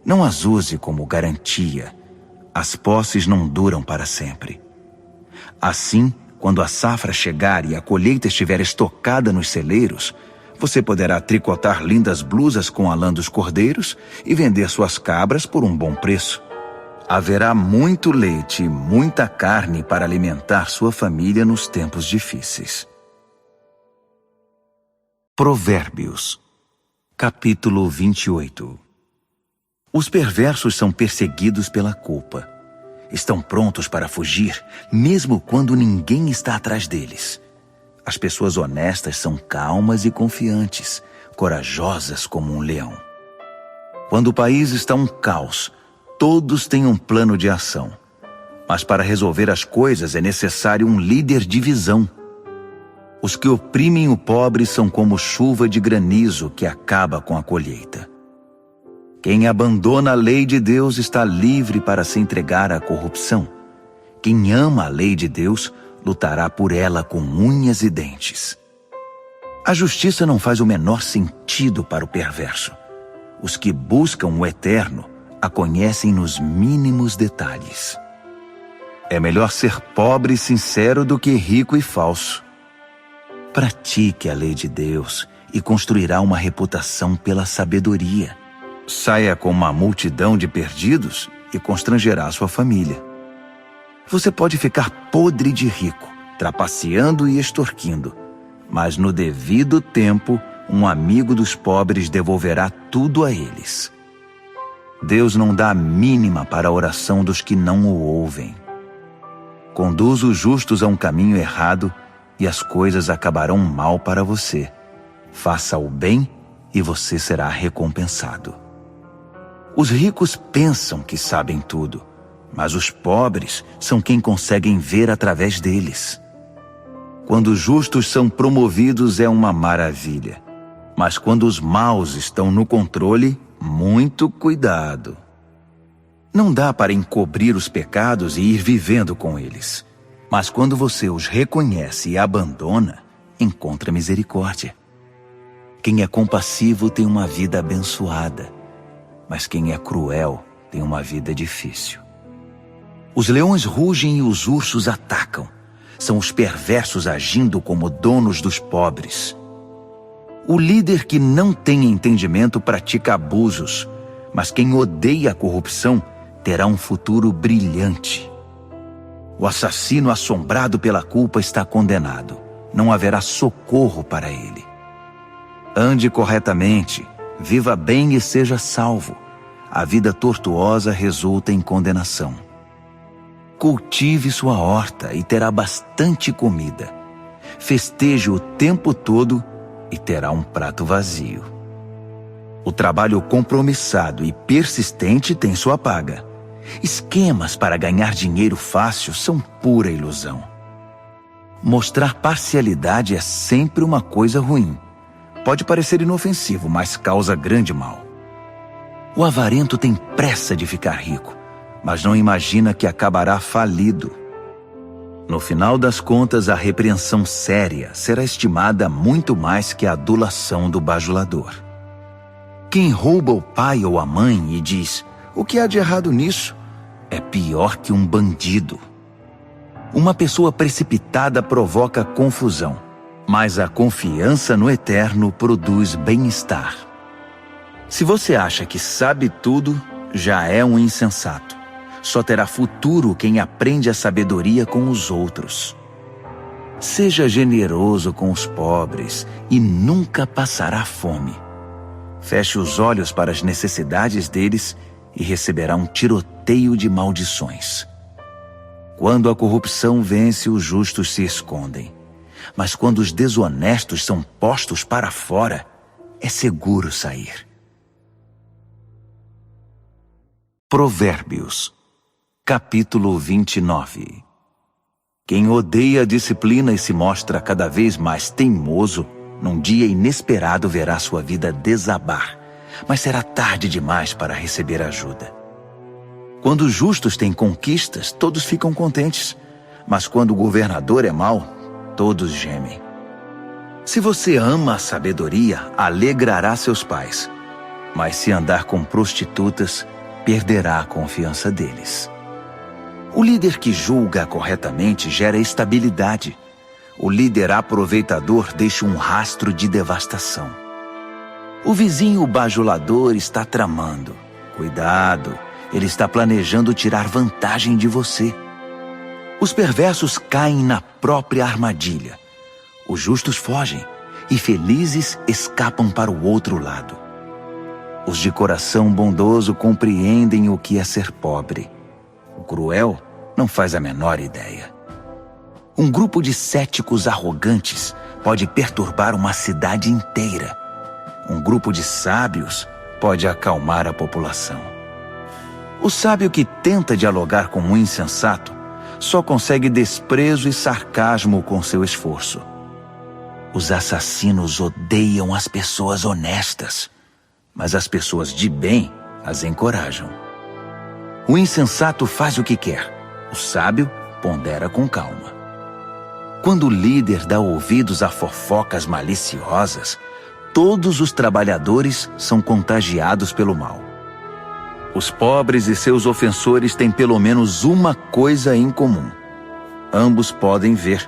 Não as use como garantia. As posses não duram para sempre. Assim, quando a safra chegar e a colheita estiver estocada nos celeiros, você poderá tricotar lindas blusas com a lã dos cordeiros e vender suas cabras por um bom preço. Haverá muito leite e muita carne para alimentar sua família nos tempos difíceis. Provérbios, capítulo 28. Os perversos são perseguidos pela culpa. Estão prontos para fugir, mesmo quando ninguém está atrás deles. As pessoas honestas são calmas e confiantes, corajosas como um leão. Quando o país está um caos, todos têm um plano de ação. Mas para resolver as coisas é necessário um líder de visão. Os que oprimem o pobre são como chuva de granizo que acaba com a colheita. Quem abandona a lei de Deus está livre para se entregar à corrupção. Quem ama a lei de Deus lutará por ela com unhas e dentes. A justiça não faz o menor sentido para o perverso. Os que buscam o eterno a conhecem nos mínimos detalhes. É melhor ser pobre e sincero do que rico e falso. Pratique a lei de Deus e construirá uma reputação pela sabedoria. Saia com uma multidão de perdidos e constrangerá sua família. Você pode ficar podre de rico, trapaceando e extorquindo, mas no devido tempo, um amigo dos pobres devolverá tudo a eles. Deus não dá a mínima para a oração dos que não o ouvem. Conduz os justos a um caminho errado e as coisas acabarão mal para você. Faça o bem e você será recompensado. Os ricos pensam que sabem tudo, mas os pobres são quem conseguem ver através deles. Quando os justos são promovidos é uma maravilha, mas quando os maus estão no controle, muito cuidado. Não dá para encobrir os pecados e ir vivendo com eles, mas quando você os reconhece e abandona, encontra misericórdia. Quem é compassivo tem uma vida abençoada, mas quem é cruel tem uma vida difícil. Os leões rugem e os ursos atacam. São os perversos agindo como donos dos pobres. O líder que não tem entendimento pratica abusos, mas quem odeia a corrupção terá um futuro brilhante. O assassino assombrado pela culpa está condenado. Não haverá socorro para ele. Ande corretamente, viva bem e seja salvo. A vida tortuosa resulta em condenação. Cultive sua horta e terá bastante comida. Festeje o tempo todo e terá um prato vazio. O trabalho compromissado e persistente tem sua paga. Esquemas para ganhar dinheiro fácil são pura ilusão. Mostrar parcialidade é sempre uma coisa ruim. Pode parecer inofensivo, mas causa grande mal. O avarento tem pressa de ficar rico, mas não imagina que acabará falido. No final das contas, a repreensão séria será estimada muito mais que a adulação do bajulador. Quem rouba o pai ou a mãe e diz: "O que há de errado nisso?", é pior que um bandido. Uma pessoa precipitada provoca confusão, mas a confiança no Eterno produz bem-estar. Se você acha que sabe tudo, já é um insensato. Só terá futuro quem aprende a sabedoria com os outros. Seja generoso com os pobres e nunca passará fome. Feche os olhos para as necessidades deles e receberá um tiroteio de maldições. Quando a corrupção vence, os justos se escondem. Mas quando os desonestos são postos para fora, é seguro sair. Provérbios, capítulo 29. Quem odeia a disciplina e se mostra cada vez mais teimoso, num dia inesperado verá sua vida desabar, mas será tarde demais para receber ajuda. Quando os justos têm conquistas, todos ficam contentes, mas quando o governador é mau, todos gemem. Se você ama a sabedoria, alegrará seus pais, mas se andar com prostitutas, perderá a confiança deles. O líder que julga corretamente gera estabilidade. O líder aproveitador deixa um rastro de devastação. O vizinho bajulador está tramando. Cuidado, ele está planejando tirar vantagem de você. Os perversos caem na própria armadilha. Os justos fogem e felizes escapam para o outro lado. Os de coração bondoso compreendem o que é ser pobre. O cruel não faz a menor ideia. Um grupo de céticos arrogantes pode perturbar uma cidade inteira. Um grupo de sábios pode acalmar a população. O sábio que tenta dialogar com um insensato só consegue desprezo e sarcasmo com seu esforço. Os assassinos odeiam as pessoas honestas, mas as pessoas de bem as encorajam. O insensato faz o que quer, o sábio pondera com calma. Quando o líder dá ouvidos a fofocas maliciosas, todos os trabalhadores são contagiados pelo mal. Os pobres e seus ofensores têm pelo menos uma coisa em comum. Ambos podem ver.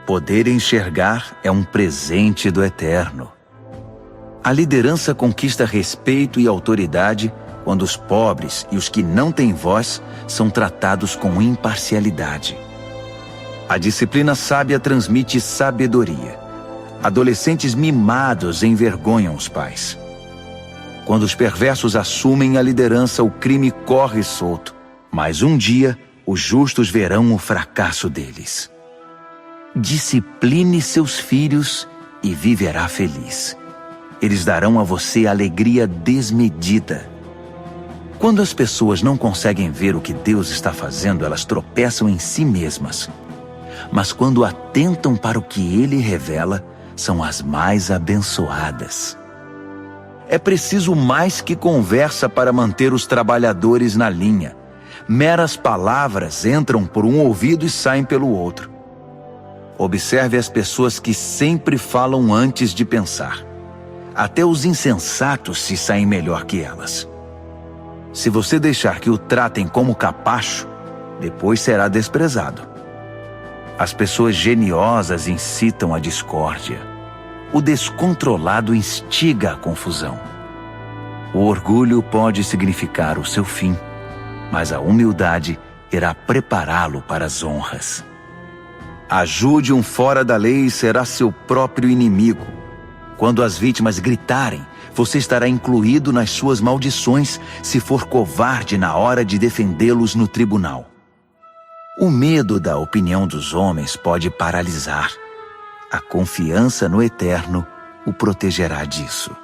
Poder enxergar é um presente do Eterno. A liderança conquista respeito e autoridade quando os pobres e os que não têm voz são tratados com imparcialidade. A disciplina sábia transmite sabedoria. Adolescentes mimados envergonham os pais. Quando os perversos assumem a liderança, o crime corre solto. Mas um dia, os justos verão o fracasso deles. Discipline seus filhos e viverá feliz. Eles darão a você alegria desmedida. Quando as pessoas não conseguem ver o que Deus está fazendo, elas tropeçam em si mesmas. Mas quando atentam para o que Ele revela, são as mais abençoadas. É preciso mais que conversa para manter os trabalhadores na linha. Meras palavras entram por um ouvido e saem pelo outro. Observe as pessoas que sempre falam antes de pensar. Até os insensatos se saem melhor que elas. Se você deixar que o tratem como capacho, depois será desprezado. As pessoas geniosas incitam a discórdia. O descontrolado instiga a confusão. O orgulho pode significar o seu fim, mas a humildade irá prepará-lo para as honras. Ajude um fora da lei e será seu próprio inimigo. Quando as vítimas gritarem, você estará incluído nas suas maldições se for covarde na hora de defendê-los no tribunal. O medo da opinião dos homens pode paralisar. A confiança no Eterno o protegerá disso.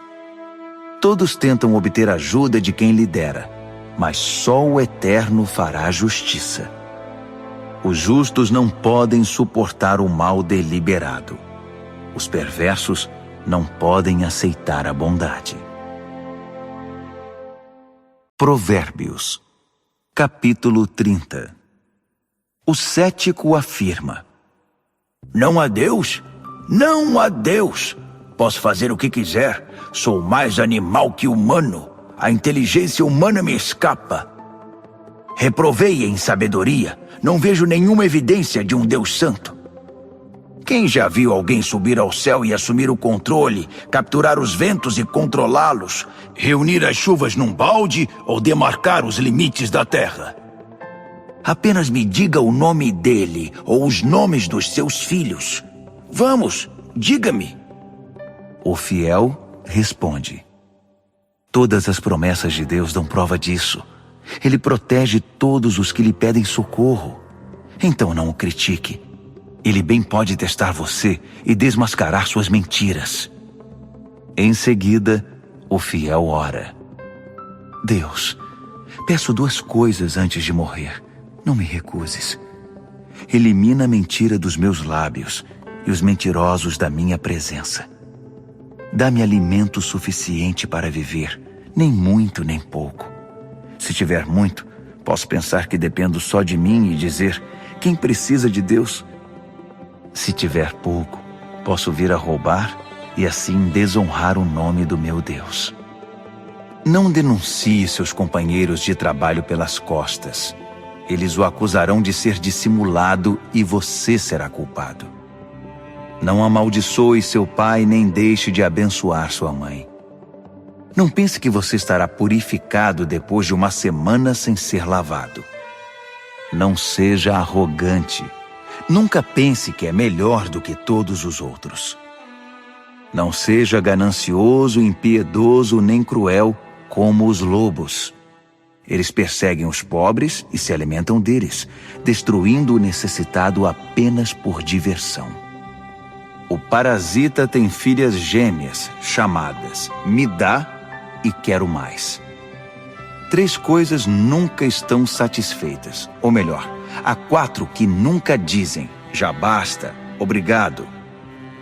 Todos tentam obter ajuda de quem lidera, mas só o Eterno fará justiça. Os justos não podem suportar o mal deliberado. Os perversos não podem aceitar a bondade. Provérbios, capítulo 30. O cético afirma: Não há Deus? Não há Deus! Posso fazer o que quiser. Sou mais animal que humano. A inteligência humana me escapa. Reprovei em sabedoria. Não vejo nenhuma evidência de um Deus santo. Quem já viu alguém subir ao céu e assumir o controle, capturar os ventos e controlá-los, reunir as chuvas num balde ou demarcar os limites da terra? Apenas me diga o nome dele ou os nomes dos seus filhos. Vamos, diga-me. O fiel responde: Todas as promessas de Deus dão prova disso. Ele protege todos os que lhe pedem socorro. Então não o critique. Ele bem pode testar você e desmascarar suas mentiras. Em seguida, o fiel ora: Deus, peço 2 coisas antes de morrer. Não me recuses. Elimina a mentira dos meus lábios e os mentirosos da minha presença. Dá-me alimento suficiente para viver, nem muito nem pouco. Se tiver muito, posso pensar que dependo só de mim e dizer: quem precisa de Deus? Se tiver pouco, posso vir a roubar e assim desonrar o nome do meu Deus. Não denuncie seus companheiros de trabalho pelas costas. Eles o acusarão de ser dissimulado e você será culpado. Não amaldiçoe seu pai nem deixe de abençoar sua mãe. Não pense que você estará purificado depois de 1 semana sem ser lavado. Não seja arrogante. Nunca pense que é melhor do que todos os outros. Não seja ganancioso, impiedoso nem cruel como os lobos. Eles perseguem os pobres e se alimentam deles, destruindo o necessitado apenas por diversão. O parasita tem filhas gêmeas, chamadas me dá e quero mais. 3 coisas nunca estão satisfeitas, ou melhor, há 4 que nunca dizem já basta, obrigado: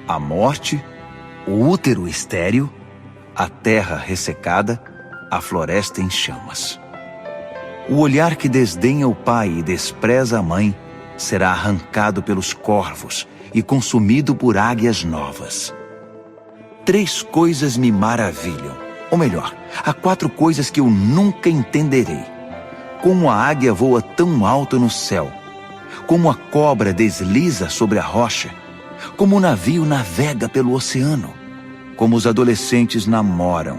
a morte, o útero estéril, a terra ressecada, a floresta em chamas. O olhar que desdenha o pai e despreza a mãe será arrancado pelos corvos e consumido por águias novas. 3 coisas me maravilham, ou melhor, há 4 coisas que eu nunca entenderei. Como a águia voa tão alto no céu, como a cobra desliza sobre a rocha, como o navio navega pelo oceano, como os adolescentes namoram.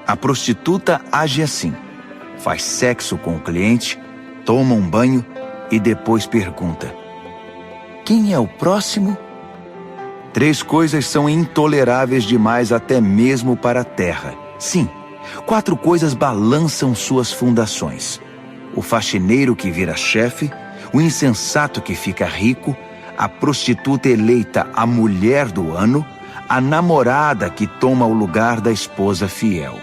A prostituta age assim: faz sexo com o cliente, toma um banho e depois pergunta: quem é o próximo? 3 coisas são intoleráveis demais até mesmo para a terra. Sim, 4 coisas balançam suas fundações: o faxineiro que vira chefe, o insensato que fica rico, a prostituta eleita a mulher do ano, a namorada que toma o lugar da esposa fiel.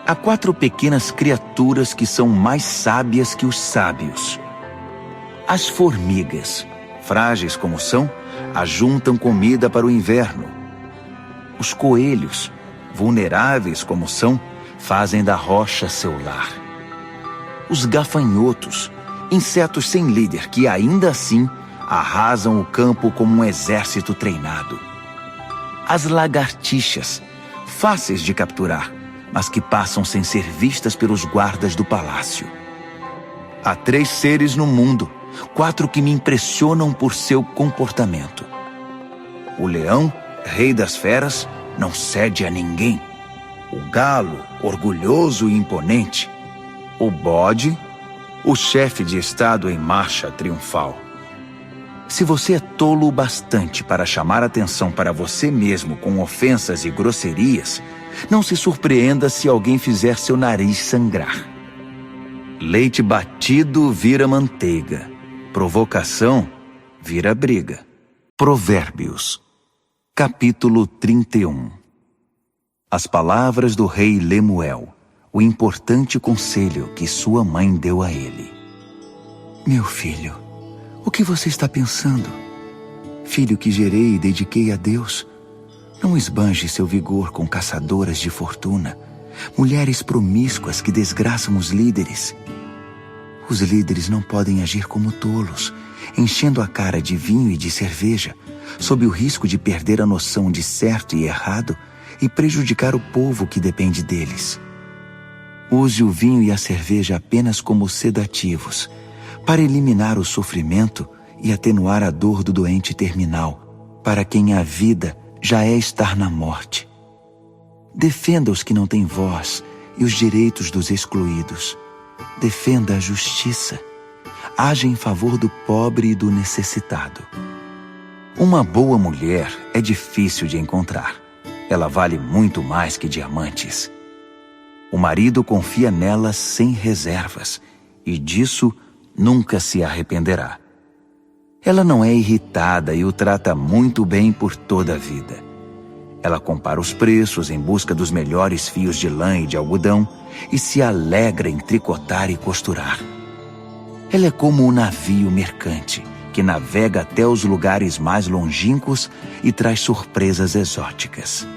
Há 4 pequenas criaturas que são mais sábias que os sábios. As formigas, frágeis como são, ajuntam comida para o inverno. Os coelhos, vulneráveis como são, fazem da rocha seu lar. Os gafanhotos, insetos sem líder que ainda assim arrasam o campo como um exército treinado. As lagartixas, fáceis de capturar, mas que passam sem ser vistas pelos guardas do palácio. Há 3 seres no mundo, 4 que me impressionam por seu comportamento. O leão, rei das feras, não cede a ninguém. O galo, orgulhoso e imponente. O bode, o chefe de estado em marcha triunfal. Se você é tolo o bastante para chamar atenção para você mesmo com ofensas e grosserias, não se surpreenda se alguém fizer seu nariz sangrar. Leite batido vira manteiga. Provocação vira briga. Provérbios, capítulo 31. As palavras do rei Lemuel, o importante conselho que sua mãe deu a ele. Meu filho, o que você está pensando? Filho que gerei e dediquei a Deus, não esbanje seu vigor com caçadoras de fortuna, mulheres promíscuas que desgraçam os líderes. Os líderes não podem agir como tolos, enchendo a cara de vinho e de cerveja, sob o risco de perder a noção de certo e errado e prejudicar o povo que depende deles. Use o vinho e a cerveja apenas como sedativos, para eliminar o sofrimento e atenuar a dor do doente terminal, para quem a vida já é estar na morte. Defenda os que não têm voz e os direitos dos excluídos. Defenda a justiça. Haja em favor do pobre e do necessitado. Uma boa mulher é difícil de encontrar. Ela vale muito mais que diamantes. O marido confia nela sem reservas, e disso nunca se arrependerá. Ela não é irritada e o trata muito bem por toda a vida. Ela compara os preços em busca dos melhores fios de lã e de algodão e se alegra em tricotar e costurar. Ela é como um navio mercante que navega até os lugares mais longínquos e traz surpresas exóticas.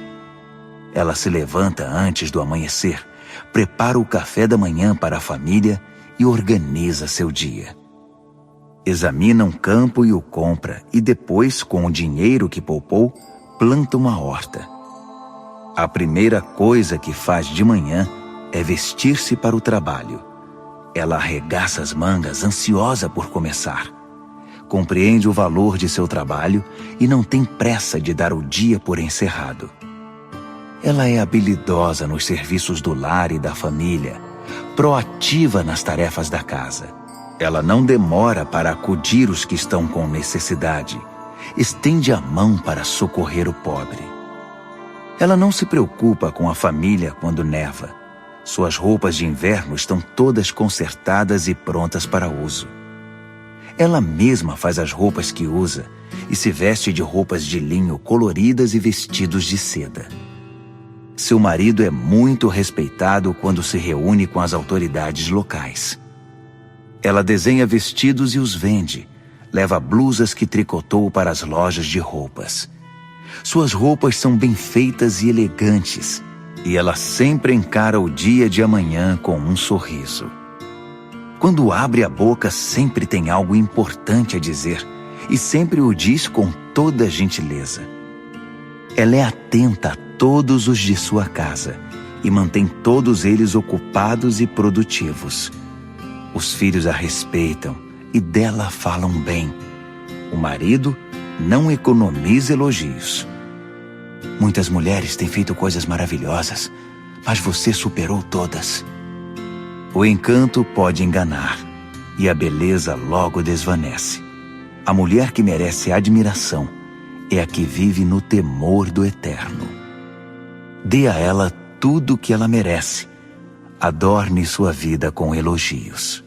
Ela se levanta antes do amanhecer, prepara o café da manhã para a família e organiza seu dia. Examina um campo e o compra, e depois, com o dinheiro que poupou, planta uma horta. A primeira coisa que faz de manhã é vestir-se para o trabalho. Ela arregaça as mangas, ansiosa por começar. Compreende o valor de seu trabalho e não tem pressa de dar o dia por encerrado. Ela é habilidosa nos serviços do lar e da família, proativa nas tarefas da casa. Ela não demora para acudir os que estão com necessidade. Estende a mão para socorrer o pobre. Ela não se preocupa com a família quando neva. Suas roupas de inverno estão todas consertadas e prontas para uso. Ela mesma faz as roupas que usa e se veste de roupas de linho coloridas e vestidos de seda. Seu marido é muito respeitado quando se reúne com as autoridades locais. Ela desenha vestidos e os vende. Leva blusas que tricotou para as lojas de roupas. Suas roupas são bem feitas e elegantes, e ela sempre encara o dia de amanhã com um sorriso. Quando abre a boca, sempre tem algo importante a dizer, e sempre o diz com toda gentileza. Ela é atenta a todos os de sua casa, e mantém todos eles ocupados e produtivos. Os filhos a respeitam, e dela falam bem. O marido não economiza elogios. Muitas mulheres têm feito coisas maravilhosas, mas você superou todas. O encanto pode enganar, e a beleza logo desvanece. A mulher que merece admiração é a que vive no temor do Eterno. Dê a ela tudo o que ela merece. adorne sua vida com elogios.